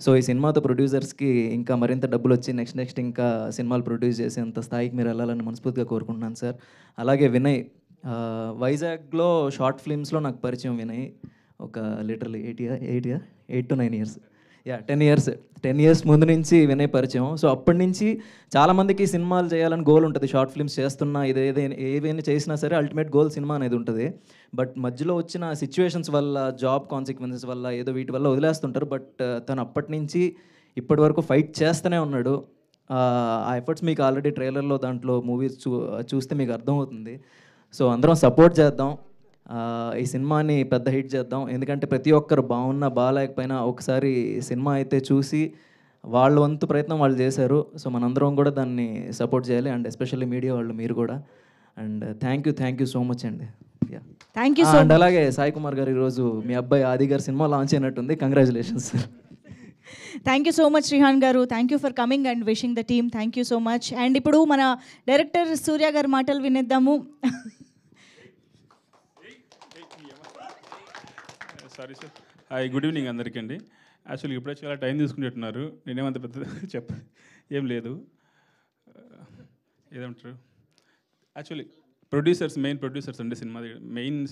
సో ఈ సినిమాతో ప్రొడ్యూసర్స్కి ఇంకా మరింత డబ్బులు వచ్చి నెక్స్ట్ ఇంకా సినిమాలు ప్రొడ్యూస్ చేసేంత స్థాయికి మీరు వెళ్ళాలని మనస్ఫూర్తిగా కోరుకుంటున్నాను సార్. అలాగే వినయ్, వైజాగ్లో షార్ట్ ఫిల్మ్స్లో నాకు పరిచయం వినయ్. ఒక లిటరల్లీ 8 to 9 years, 10 years ముందు నుంచి వినయ్ పరిచయం. సో అప్పటి నుంచి చాలామందికి సినిమాలు చేయాలని గోల్ ఉంటుంది, షార్ట్ ఫిల్మ్స్ చేస్తున్నా ఏవైనా చేసినా సరే అల్టిమేట్ గోల్ సినిమా అనేది ఉంటుంది. బట్ మధ్యలో వచ్చిన సిచ్యువేషన్స్ వల్ల, జాబ్ కాన్సిక్వెన్సెస్ వల్ల, ఏదో వీటి వల్ల వదిలేస్తుంటారు. బట్ తను అప్పటి నుంచి ఇప్పటి వరకు ఫైట్ చేస్తూనే ఉన్నాడు. ఆ ఎఫర్ట్స్ మీకు ఆల్రెడీ ట్రైలర్లో దాంట్లో మూవీస్ చూస్తే మీకు అర్థమవుతుంది. సో అందరం సపోర్ట్ చేద్దాం, ఈ సినిమాని పెద్ద హిట్ చేద్దాం. ఎందుకంటే ప్రతి ఒక్కరు బాగున్నా బాగాలేకపోయినా ఒకసారి సినిమా అయితే చూసి వాళ్ళ వంతు ప్రయత్నం వాళ్ళు చేశారు. సో మనందరం కూడా దాన్ని సపోర్ట్ చేయాలి. అండ్ ఎస్పెషల్లీ మీడియా వాళ్ళు మీరు కూడా. And thank you so much అండి. థ్యాంక్ యూ సో అండ్ అలాగే సాయి కుమార్ గారు ఈరోజు మీ అబ్బాయి ఆది గారి సినిమా లాంచ్ అయినట్టుంది. Congratulations sir. Thank you so much Srihan గారు. Thank you for coming and wishing the team. Thank you so much. And ఇప్పుడు మన డైరెక్టర్ సూర్య గారి మాటలు వినేద్దాము. Sorry sir. Hi, good evening అందరికీ అండి. యాక్చువల్లీ ఇప్పుడే చాలా టైం తీసుకునేట్టున్నారు. నేనేమంత పెద్ద ఏం లేదు. ఏదంటారు, యాక్చువల్లీ మెయిన్ ప్రొడ్యూసర్స్ అండి.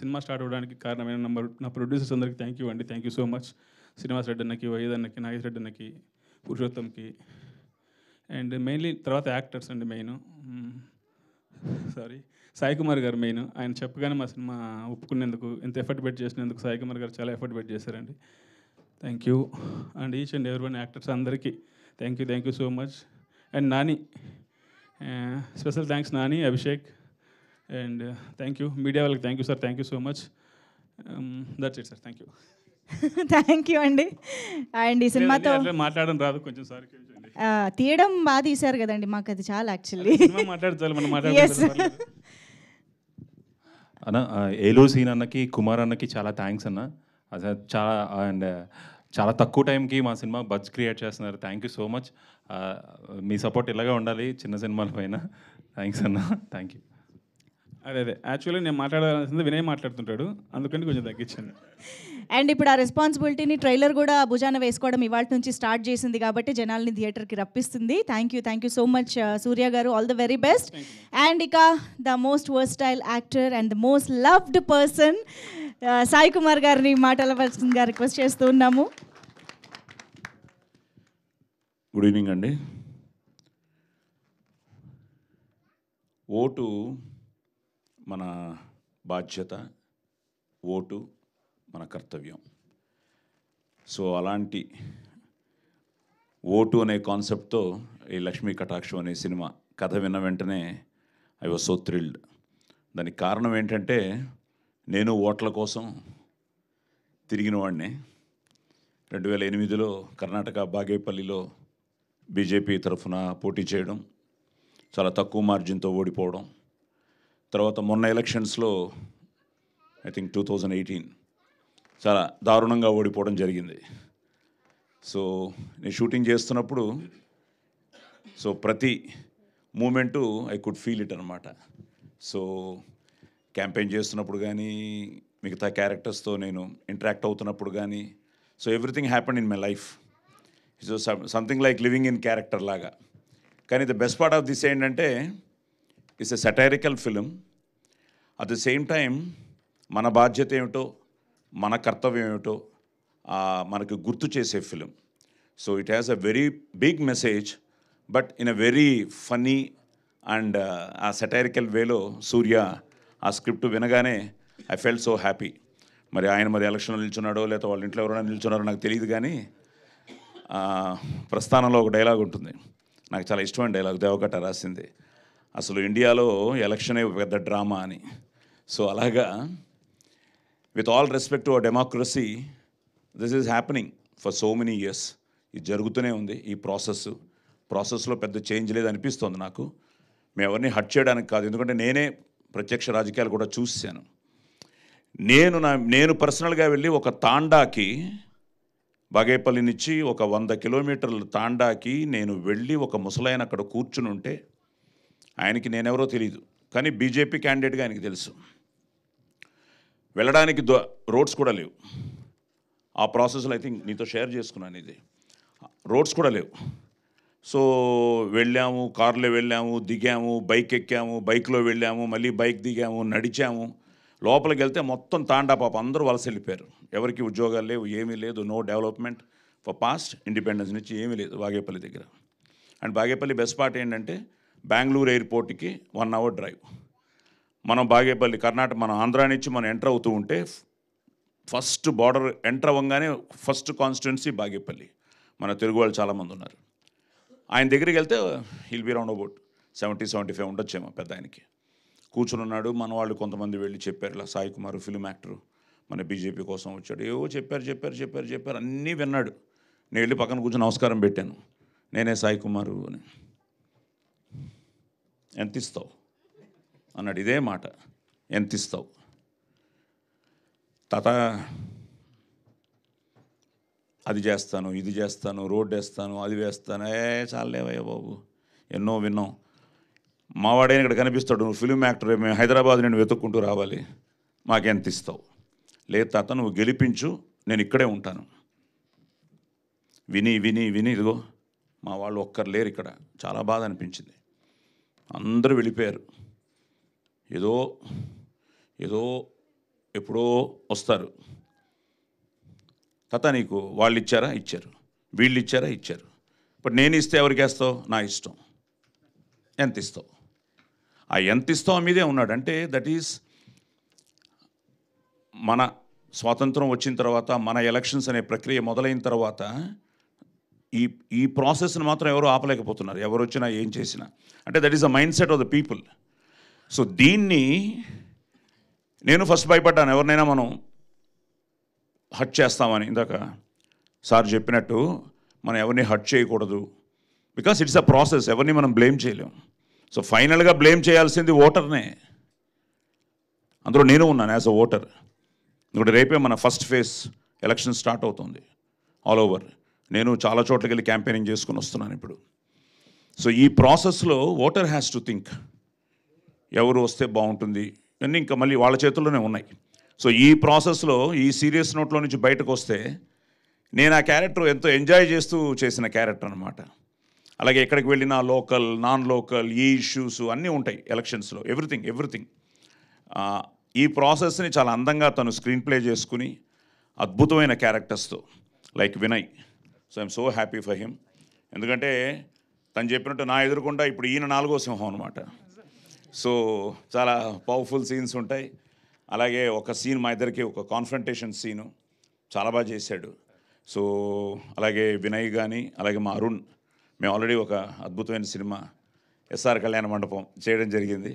సినిమా స్టార్ట్ అవ్వడానికి కారణమైన నా ప్రొడ్యూసర్స్ అందరికీ thank you so much. Srinivas Reddy అన్నకి, వైఎస్ అన్నకి, నాగేష్ రెడ్డి అన్నకి, పురుషోత్తంకి, అండ్ మెయిన్లీ తర్వాత యాక్టర్స్ అండి. సాయి కుమార్ గారు మెయిన్. ఆయన చెప్పగానే మా సినిమా ఒప్పుకునేందుకు, ఇంత ఎఫర్ట్ పెట్టి చేసినందుకు సాయి కుమార్ గారు చాలా ఎఫర్ట్ పెట్టి చేశారండి. Thank you. And each and ఎవరి వన్ యాక్టర్స్ అందరికీ thank you so much. And Nani, special thanks Nani, Abhishek. And thank you media వాళ్ళకి. Thank you sir, thank you so much. That's it sir, thank you. Thank you అండి. And ఈ సినిమాతో మాట్లాడడం రాదు కొంచెం, sorry. తీయడం బాగా తీశారు కదండి, మాకు అది చాలా యాక్చువల్లీ. అన్న, ఏలూరు సీన్ అన్నకి, కుమార్ అన్నకి చాలా థ్యాంక్స్ అన్న. అసలు చాలా తక్కువ టైంకి మా సినిమా బజ్ క్రియేట్ చేస్తున్నారు. Thank you so much. Me support ఇలాగే ఉండాలి చిన్న సినిమాల పైన. థ్యాంక్స్ అన్న, థ్యాంక్ యూ. అదే యాక్చువల్లీ నేను మాట్లాడాల్సింది వినయ్ మాట్లాడుతుంటాడు, అందుకని కొంచెం తగ్గించాను. అండ్ ఇప్పుడు ఆ రెస్పాన్సిబిలిటీని ట్రైలర్ కూడా భుజాన వేసుకోవడం ఇవాళ నుంచి స్టార్ట్ చేసింది కాబట్టి జనాల్ని థియేటర్కి రప్పిస్తుంది. Thank you so much Surya గారు. All the very best. And ఇక the most versatile actor and the most loved person Sai Kumar గారిని మాట్లాడవలసిందిగా రిక్వెస్ట్ చేస్తూ ఉన్నాము. గుడ్ ఈవినింగ్ అండి. ఓటు మన బాధ్యత, ఓటు మన కర్తవ్యం. సో అలాంటి ఓటు అనే కాన్సెప్ట్తో ఈ లక్ష్మీ కటాక్షం అనే సినిమా కథ విన్న వెంటనే ఐ వాజ్ సో థ్రిల్డ్. దానికి కారణం ఏంటంటే, నేను ఓట్ల కోసం తిరిగిన వాడిని. 2008లో కర్ణాటక బాగేపల్లిలో బీజేపీ తరఫున పోటీ చేయడం, చాలా తక్కువ మార్జిన్తో ఓడిపోవడం, తర్వాత మొన్న ఎలక్షన్స్లో ఐ థింక్ 2018 చాలా దారుణంగా ఓడిపోవడం జరిగింది. సో నేను షూటింగ్ చేస్తున్నప్పుడు ప్రతి moment I could feel it అనమాట. సో క్యాంపెయిన్ చేస్తున్నప్పుడు కానీ, మిగతా క్యారెక్టర్స్తో నేను ఇంటరాక్ట్ అవుతున్నప్పుడు కానీ, so everything happened in my life. So something like living in character లాగా. కానీ the best part of this ఏంటంటే, it's a satirical film. At the same time మన బాధ్యత ఏమిటో, మన కర్తవ్యం ఏమిటో మనకు గుర్తు చేసే film. So it has a very big message, but in a very funny and ఆ సటైరికల్ వేలో సూర్య ఆ స్క్రిప్ట్ వినగానే ఐ ఫెల్ట్ సో హ్యాపీ. మరి ఆయన ఎలక్షన్లో నిల్చున్నాడో లేకపోతే వాళ్ళ ఇంట్లో ఎవరైనా నిల్చున్నారో నాకు తెలియదు, కానీ ప్రస్థానంలో ఒక డైలాగ్ ఉంటుంది, నాకు చాలా ఇష్టమైన డైలాగ్, దేవకట్ట రాసింది. అసలు ఇండియాలో ఎలక్షనే పెద్ద డ్రామా అని. సో అలాగా with all respect to our democracy, this is happening for so many years. ఇది జరుగుతూనే ఉంది ఈ ప్రాసెస్లో పెద్ద చేంజ్ లేదు అనిపిస్తుంది నాకు. మేము ఎవరిని హట్ చేయడానికి కాదు, ఎందుకంటే నేనే ప్రత్యక్ష రాజకీయాలు కూడా చూశాను. నేను పర్సనల్గా వెళ్ళి ఒక తాండాకి, బాగేపల్లి నుంచి ఒక 100 కిలోమీటర్ల తాండాకి నేను వెళ్ళి ఒక ముసలాయన అక్కడ కూర్చుని ఉంటే, ఆయనకి నేనెవరో తెలియదు, కానీ బీజేపీ క్యాండిడేట్గా ఆయనకి తెలుసు. వెళ్ళడానికి రోడ్స్ కూడా లేవు. ఆ ప్రాసెస్లో ఐ థింక్ నీతో షేర్ చేసుకున్నాను, ఇది రోడ్స్ కూడా లేవు. సో వెళ్ళాము, కార్లో వెళ్ళాము, దిగాము, బైక్ ఎక్కాము, బైక్లో వెళ్ళాము, మళ్ళీ బైక్ దిగాము, నడిచాము. లోపలికి వెళ్తే మొత్తం తాండా పాప అందరూ వలస వెళ్ళిపోయారు. ఎవరికి ఉద్యోగాలు లేవు, ఏమీ లేదు, no development for past independence నుంచి ఏమీ లేదు బాగేపల్లి దగ్గర. అండ్ బాగేపల్లి బెస్ట్ పార్ట్ ఏంటంటే బెంగళూరు ఎయిర్పోర్ట్కి 1 అవర్ డ్రైవ్. మనం బాగేపల్లి కర్ణాటక, మన ఆంధ్రా నుంచి మనం ఎంటర్ అవుతూ ఉంటే ఫస్ట్ బార్డర్ ఎంటర్ అవ్వగానే ఫస్ట్ కాన్స్టిట్యున్సీ బాగేపల్లి. మన తెలుగు వాళ్ళు చాలామంది ఉన్నారు. ఆయన దగ్గరికి వెళ్తే హిల్ బి రౌండ్ అబౌట్ 70-75 ఉండొచ్చేమో పెద్ద ఆయనకి. కూర్చుని ఉన్నాడు. మన వాళ్ళు కొంతమంది వెళ్ళి చెప్పారు, ఇలా సాయి కుమార్ ఫిల్మ్ యాక్టరు మన బీజేపీ కోసం వచ్చాడు, ఏవో చెప్పారు అన్నీ విన్నాడు. నేను వెళ్ళి పక్కన కూర్చొని నమస్కారం పెట్టాను, నేనే సాయి కుమారు అని. ఎంత ఇస్తావు అన్నాడు, ఇదే మాట, ఎంత ఇస్తావు తాత, అది చేస్తాను, ఇది చేస్తాను, రోడ్డు వేస్తాను, అది వేస్తాను, చాలేవయ్య బాబు, ఎన్నో విన్నాం. మావాడైనా ఇక్కడ కనిపిస్తాడు, నువ్వు ఫిల్మ్ యాక్టర్, మేము హైదరాబాద్ నేను వెతుక్కుంటూ రావాలి, మాకెంత ఇస్తావు? లేదు తాత, నువ్వు గెలిపించు, నేను ఇక్కడే ఉంటాను. విని ఇదిగో మా వాళ్ళు ఒక్కరు లేరు ఇక్కడ. చాలా బాధ అనిపించింది. అందరూ వెళ్ళిపోయారు. ఏదో ఎప్పుడో వస్తారు. తాత నీకు వాళ్ళు ఇచ్చారా? ఇచ్చారు. వీళ్ళు ఇచ్చారా? ఇచ్చారు. బట్ నేను ఇస్తే ఎవరికి వేస్తావు? నా ఇష్టం. ఎంత ఇస్తావు? ఆ ఎంత ఇస్తావు మీదే ఉన్నాడు. అంటే దట్ ఈస్ మన స్వాతంత్రం వచ్చిన తర్వాత, మన ఎలక్షన్స్ అనే ప్రక్రియ మొదలైన తర్వాత ఈ ప్రాసెస్ని మాత్రం ఎవరు ఆపలేకపోతున్నారు, ఎవరు వచ్చినా ఏం చేసినా. అంటే that is the mind set of the people. So దీన్ని నేను ఫస్ట్ భయపడ్డాను, ఎవరినైనా మనం హట్ చేస్తామని. ఇందాక సార్ చెప్పినట్టు మనం ఎవరిని హట్ చేయకూడదు, బికాస్ ఇట్స్ అ ప్రాసెస్, ఎవరిని మనం బ్లేమ్ చేయలేం. సో ఫైనల్గా బ్లేమ్ చేయాల్సింది ఓటర్నే. అందులో నేను ఉన్నాను యాజ్ అ ఓటర్. ఇప్పుడు రేపే మన ఫస్ట్ ఫేజ్ ఎలక్షన్ స్టార్ట్ అవుతుంది ఆల్ ఓవర్. నేను చాలా చోట్లకి వెళ్ళి క్యాంపెయినింగ్ చేసుకుని వస్తున్నాను ఇప్పుడు. సో ఈ ప్రాసెస్లో ఓటర్ హ్యాస్ టు థింక్, ఎవరు వస్తే బాగుంటుంది అన్నీ ఇంకా మళ్ళీ వాళ్ళ చేతుల్లోనే ఉన్నాయి. సో ఈ ప్రాసెస్లో ఈ సీరియస్ నోట్లో నుంచి బయటకు వస్తే, నేను ఆ క్యారెక్టర్ ఎంతో ఎంజాయ్ చేస్తూ చేసిన క్యారెక్టర్ అనమాట. అలాగే ఎక్కడికి వెళ్ళినా లోకల్, నాన్ లోకల్, ఈ ఇష్యూస్ అన్నీ ఉంటాయి ఎలక్షన్స్లో, ఎవ్రీథింగ్. ఈ ప్రాసెస్ని చాలా అందంగా తను స్క్రీన్ ప్లే చేసుకుని అద్భుతమైన క్యారెక్టర్స్తో, like Vinay. So I'm so happy for him. ఎందుకంటే తను చెప్పినట్టు నా ఎదురుకుండా ఇప్పుడు ఈయన 4వ సింహం అనమాట. సో చాలా పవర్ఫుల్ సీన్స్ ఉంటాయి. అలాగే ఒక సీన్ మా ఇద్దరికి ఒక కాన్ఫ్రంటేషన్ సీను చాలా బాగా చేశాడు. సో అలాగే వినయ్ కానీ, అలాగే మా అరుణ్, మేము ఆల్రెడీ ఒక అద్భుతమైన సినిమా ఎస్ఆర్ కళ్యాణ మండపం చేయడం జరిగింది.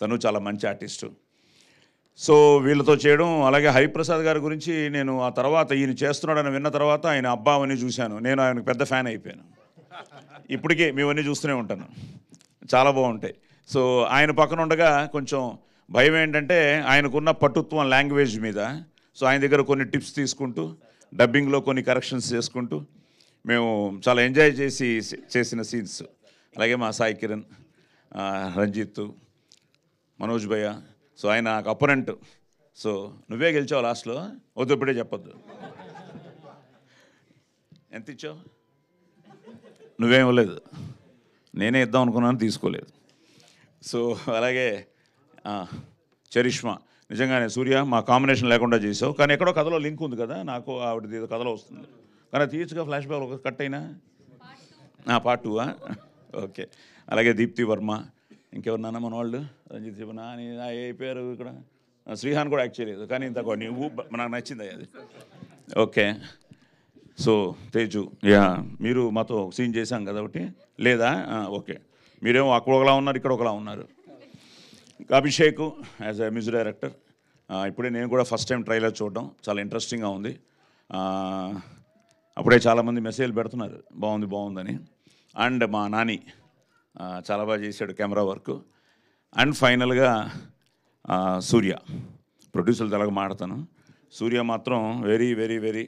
తను చాలా మంచి ఆర్టిస్టు. సో వీళ్ళతో చేయడం, అలాగే హరిప్రసాద్ గారి గురించి నేను ఆ తర్వాత ఈయన చేస్తున్నాడని విన్న తర్వాత ఆయన అబ్బావని చూశాను. నేను ఆయనకు పెద్ద ఫ్యాన్ అయిపోయాను. ఇప్పటికే మేమన్నీ చూస్తూనే ఉంటాను, చాలా బాగుంటాయి. సో ఆయన పక్కన ఉండగా కొంచెం భయం ఏంటంటే ఆయనకున్న పటుత్వం లాంగ్వేజ్ మీద. సో ఆయన దగ్గర కొన్ని టిప్స్ తీసుకుంటూ, డబ్బింగ్లో కొన్ని కరెక్షన్స్ చేసుకుంటూ మేము చాలా ఎంజాయ్ చేసిన సీన్స్. అలాగే మా సాయి కిరణ్, రంజిత్, మనోజ్ భయ్య. సో ఆయన నాకు అపోనెంట్. సో నువ్వే గెలిచావు లాస్ట్లో, వద్దు ఇప్పుడే చెప్పొద్దు. ఎంత ఇచ్చావు? నువ్వేం ఇవ్వలేదు, నేనే ఇద్దాం అనుకున్నాను, తీసుకోలేదు. సో అలాగే చరిష్మా, నిజంగానే సూర్య మా కాంబినేషన్ లేకుండా చేసావు, కానీ ఎక్కడో కథలో లింక్ ఉంది కదా, నాకు ఆవిడది కథలో వస్తుంది. కానీ తీర్చుగా ఫ్లాష్ బ్యాక్ ఒక కట్ అయినా పార్ట్ 2. ఓకే. అలాగే దీప్తి వర్మ, ఇంకెవరినానా మన వాళ్ళు, రంజిత్ శివన అని అయిపోయారు ఇక్కడ. శ్రీహాన్ కూడా యాక్ట్ చేయలేదు, కానీ ఇంత నువ్వు నాకు నచ్చింది అది. ఓకే. సో తేజు, మీరు మాతో సీన్ చేశాం కదా ఒకటి, లేదా? ఓకే. మీరేమో అక్కడ ఒకలా ఉన్నారు, ఇక్కడ ఒకలా ఉన్నారు. Abhishek as a music director, ఇప్పుడే నేను కూడా ఫస్ట్ టైం ట్రైలర్ చూడడం చాలా ఇంట్రెస్టింగ్గా ఉంది. అప్పుడే చాలామంది మెసేజ్లు పెడుతున్నారు బాగుంది బాగుందని. అండ్ మా నాని చాలా బాగా చేశాడు కెమెరా వర్క్. అండ్ ఫైనల్గా సూర్య, ప్రొడ్యూసర్లు తెలగ మాడతాను. సూర్య మాత్రం వెరీ వెరీ వెరీ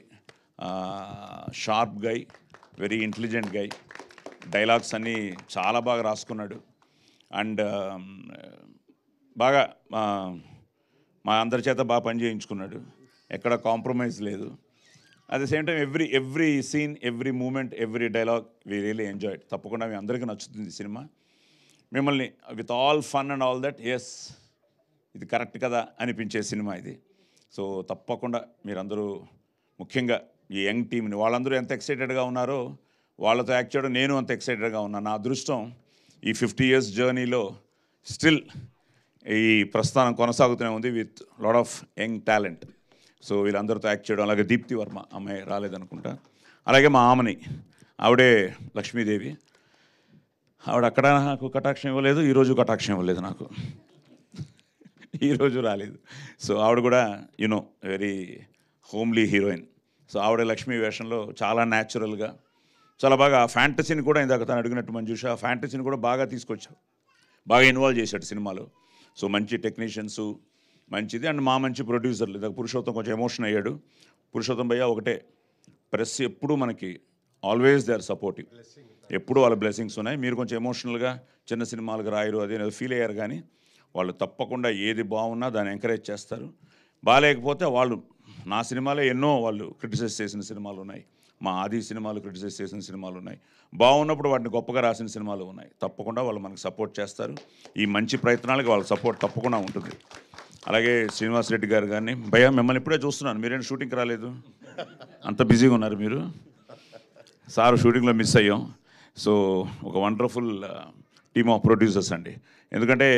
షార్ప్ గై, వెరీ ఇంటెలిజెంట్ గై. డైలాగ్స్ అన్నీ చాలా బాగా రాసుకున్నాడు. అండ్ బాగా మా అందరి చేత బాగా పని చేయించుకున్నాడు, ఎక్కడ కాంప్రమైజ్ లేదు. At the same time every scene, every moment, every dialogue we really enjoyed. తప్పకుండా మీ అందరికీ నచ్చుతుంది సినిమా. మిమ్మల్ని with all fun and all that, yes ఇది కరెక్ట్ కదా అనిపించే సినిమా ఇది. సో తప్పకుండా మీరందరూ, ముఖ్యంగా ఈ యంగ్ టీమ్ని, వాళ్ళందరూ ఎంత ఎక్సైటెడ్గా ఉన్నారో వాళ్ళతో యాక్ట్ చేయడం నేను అంత ఎక్సైటెడ్గా ఉన్నాను. నా అదృష్టం ఈ 50 years జర్నీలో స్టిల్ ఈ ప్రస్థానం కొనసాగుతూనే ఉంది with lot of young talent. So వీళ్ళందరితో యాక్ట్ చేయడం, అలాగే దీప్తి వర్మ అమ్మాయి రాలేదనుకుంటా, అలాగే మా ఆమెని, ఆవిడే లక్ష్మీదేవి, ఆవిడ అక్కడ నాకు కటాక్షం ఇవ్వలేదు, ఈరోజు కటాక్షం ఇవ్వలేదు నాకు, ఈరోజు రాలేదు. సో ఆవిడ కూడా you know very homely heroine. So ఆవిడ లక్ష్మీ వేషంలో చాలా న్యాచురల్గా, చాలా బాగా ఫ్యాంటసీని కూడా, ఇందాక తను అడిగినట్టు మంజుష, ఫ్యాంటసీని కూడా బాగా తీసుకొచ్చాడు, బాగా ఇన్వాల్వ్ చేశాడు సినిమాలో. సో మంచి టెక్నీషియన్స్, మంచిది. అండ్ మా మంచి ప్రొడ్యూసర్లు, ఇందాక పురుషోత్తం కొంచెం ఎమోషన్ అయ్యాడు. పురుషోత్తం భయ్య ఒకటే, ప్రెస్ ఎప్పుడు మనకి ఆల్వేస్ దే ఆర్ సపోర్టివ్, ఎప్పుడు వాళ్ళ బ్లెస్సింగ్స్ ఉన్నాయి. మీరు కొంచెం ఎమోషనల్గా చిన్న సినిమాలకు రాయరు అదే ఫీల్ అయ్యారు, కానీ వాళ్ళు తప్పకుండా ఏది బాగున్నా దాన్ని ఎంకరేజ్ చేస్తారు. బాగాలేకపోతే వాళ్ళు, నా సినిమాలే ఎన్నో వాళ్ళు క్రిటిసైజ్ చేసిన సినిమాలు ఉన్నాయి, మా ఆది సినిమాలు క్రిటిసైజ్ చేసిన సినిమాలు ఉన్నాయి, బాగున్నప్పుడు వాటిని గొప్పగా రాసిన సినిమాలు ఉన్నాయి. తప్పకుండా వాళ్ళు మనకు సపోర్ట్ చేస్తారు. ఈ మంచి ప్రయత్నాలకి వాళ్ళ సపోర్ట్ తప్పకుండా ఉంటుంది. అలాగే శ్రీనివాస్ రెడ్డి గారు కానీ, భయ్యా మిమ్మల్ని ఇప్పుడే చూస్తున్నాను, మీరేం షూటింగ్కి రాలేదు, అంత బిజీగా ఉన్నారు మీరు. సార్ షూటింగ్లో మిస్ అయ్యాం. సో ఒక వండర్ఫుల్ టీమ్ ఆఫ్ ప్రొడ్యూసర్స్ అండి. ఎందుకంటే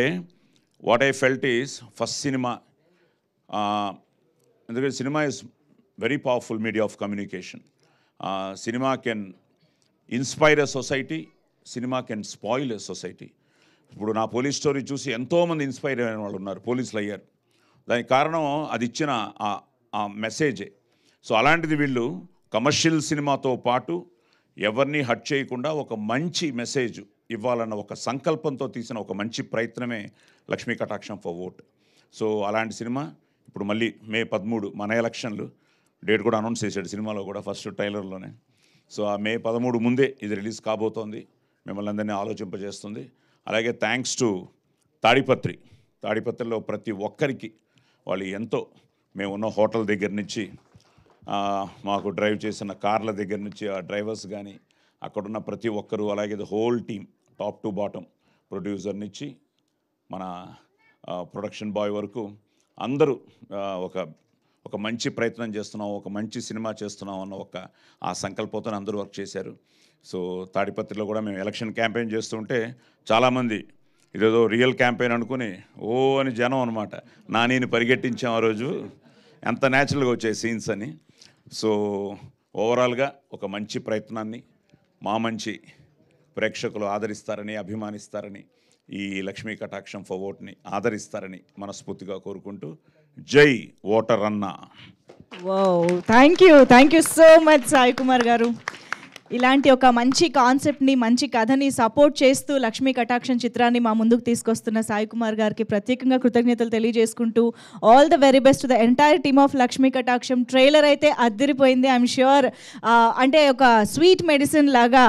what I felt is first cinema, ఎందుకంటే cinema is very powerful media of communication. Cinema can inspire a society, cinema can spoil a society. ఇప్పుడు నా పోలీస్ స్టోరీ చూసి ఎంతోమంది inspire అయిన వాళ్ళు ఉన్నారు, పోలీసులు అయ్యారు. దానికి కారణం అది ఇచ్చిన ఆ మెసేజే. సో అలాంటిది వీళ్ళు కమర్షియల్ సినిమాతో పాటు ఎవరిని హట్ చేయకుండా ఒక మంచి మెసేజ్ ఇవ్వాలన్న ఒక సంకల్పంతో తీసిన ఒక మంచి ప్రయత్నమే Lakshmi Kataksham for vote. So అలాంటి సినిమా ఇప్పుడు మళ్ళీ May 13 మన ఎలక్షన్లు, డేట్ కూడా అనౌన్స్ చేశాడు సినిమాలో కూడా, ఫస్ట్ ట్రైలర్లోనే. సో ఆ May 13 ముందే ఇది రిలీజ్ కాబోతోంది, మిమ్మల్ని అందరినీ ఆలోచింపజేస్తుంది. అలాగే థ్యాంక్స్ టు తాడిపత్రిలో ప్రతి ఒక్కరికి, వాళ్ళు ఎంతో, మేము ఉన్న హోటల్ దగ్గర నుంచి, మాకు డ్రైవ్ చేసిన కార్ల దగ్గర నుంచి ఆ డ్రైవర్స్ కానీ, అక్కడున్న ప్రతి ఒక్కరు, అలాగే the whole team top to bottom, producer నుంచి మన ప్రొడక్షన్ బాయ్ వరకు అందరూ ఒక మంచి ప్రయత్నం చేస్తున్నాం, ఒక మంచి సినిమా చేస్తున్నాం అన్న ఆ సంకల్పంతో అందరూ వర్క్ చేశారు. సో తాడిపత్రిలో కూడా మేము ఎలక్షన్ క్యాంపెయిన్ చేస్తుంటే చాలామంది ఇదేదో రియల్ క్యాంపెయిన్ అనుకుని ఓ అని జనం అనమాట, నానిని పరిగెట్టించాం ఆ రోజు, ఎంత న్యాచురల్గా వచ్చాయి సీన్స్ అని. సో ఓవరాల్గా ఒక మంచి ప్రయత్నాన్ని మా మంచి ప్రేక్షకులు ఆదరిస్తారని, అభిమానిస్తారని, ఈ లక్ష్మీ కటాక్షం ఫర్ ఓట్ని ఆదరిస్తారని మనస్ఫూర్తిగా కోరుకుంటూ, జై ఓటర్ అన్న. Wow, thank you so much Sai Kumar గారు. ఇలాంటి ఒక మంచి కాన్సెప్ట్ని, మంచి కథని సపోర్ట్ చేస్తూ లక్ష్మీ కటాక్షం చిత్రాన్ని మా ముందుకు తీసుకొస్తున్న సాయి కుమార్ గారికి ప్రత్యేకంగా కృతజ్ఞతలు తెలియజేసుకుంటూ, all the very best to the entire team of Lakshmi Kataksham. Trailer అయితే అద్దిరిపోయింది. ఐఎమ్ ష్యూర్ అంటే ఒక స్వీట్ మెడిసిన్ లాగా,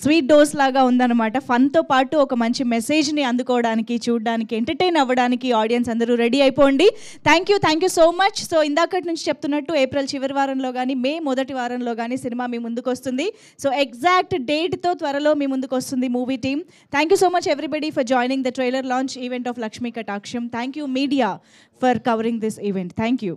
స్వీట్ డోస్ లాగా ఉందన్నమాట. ఫన్తో పాటు ఒక మంచి మెసేజ్ని అందుకోవడానికి, చూడడానికి, ఎంటర్టైన్ అవ్వడానికి ఆడియన్స్ అందరూ రెడీ అయిపోండి. Thank you so much. So ఇందాకటి నుంచి చెప్తున్నట్టు ఏప్రిల్ చివరి వారంలో కానీ, మే మొదటి వారంలో కానీ సినిమా మీ ముందుకు వస్తుంది. సో ఎగ్జాక్ట్ డేట్తో త్వరలో మీ ముందుకు వస్తుంది movie team. Thank you so much everybody for joining the trailer launch event of Lakshmi Kataksham. Thank you media for covering this event. Thank you.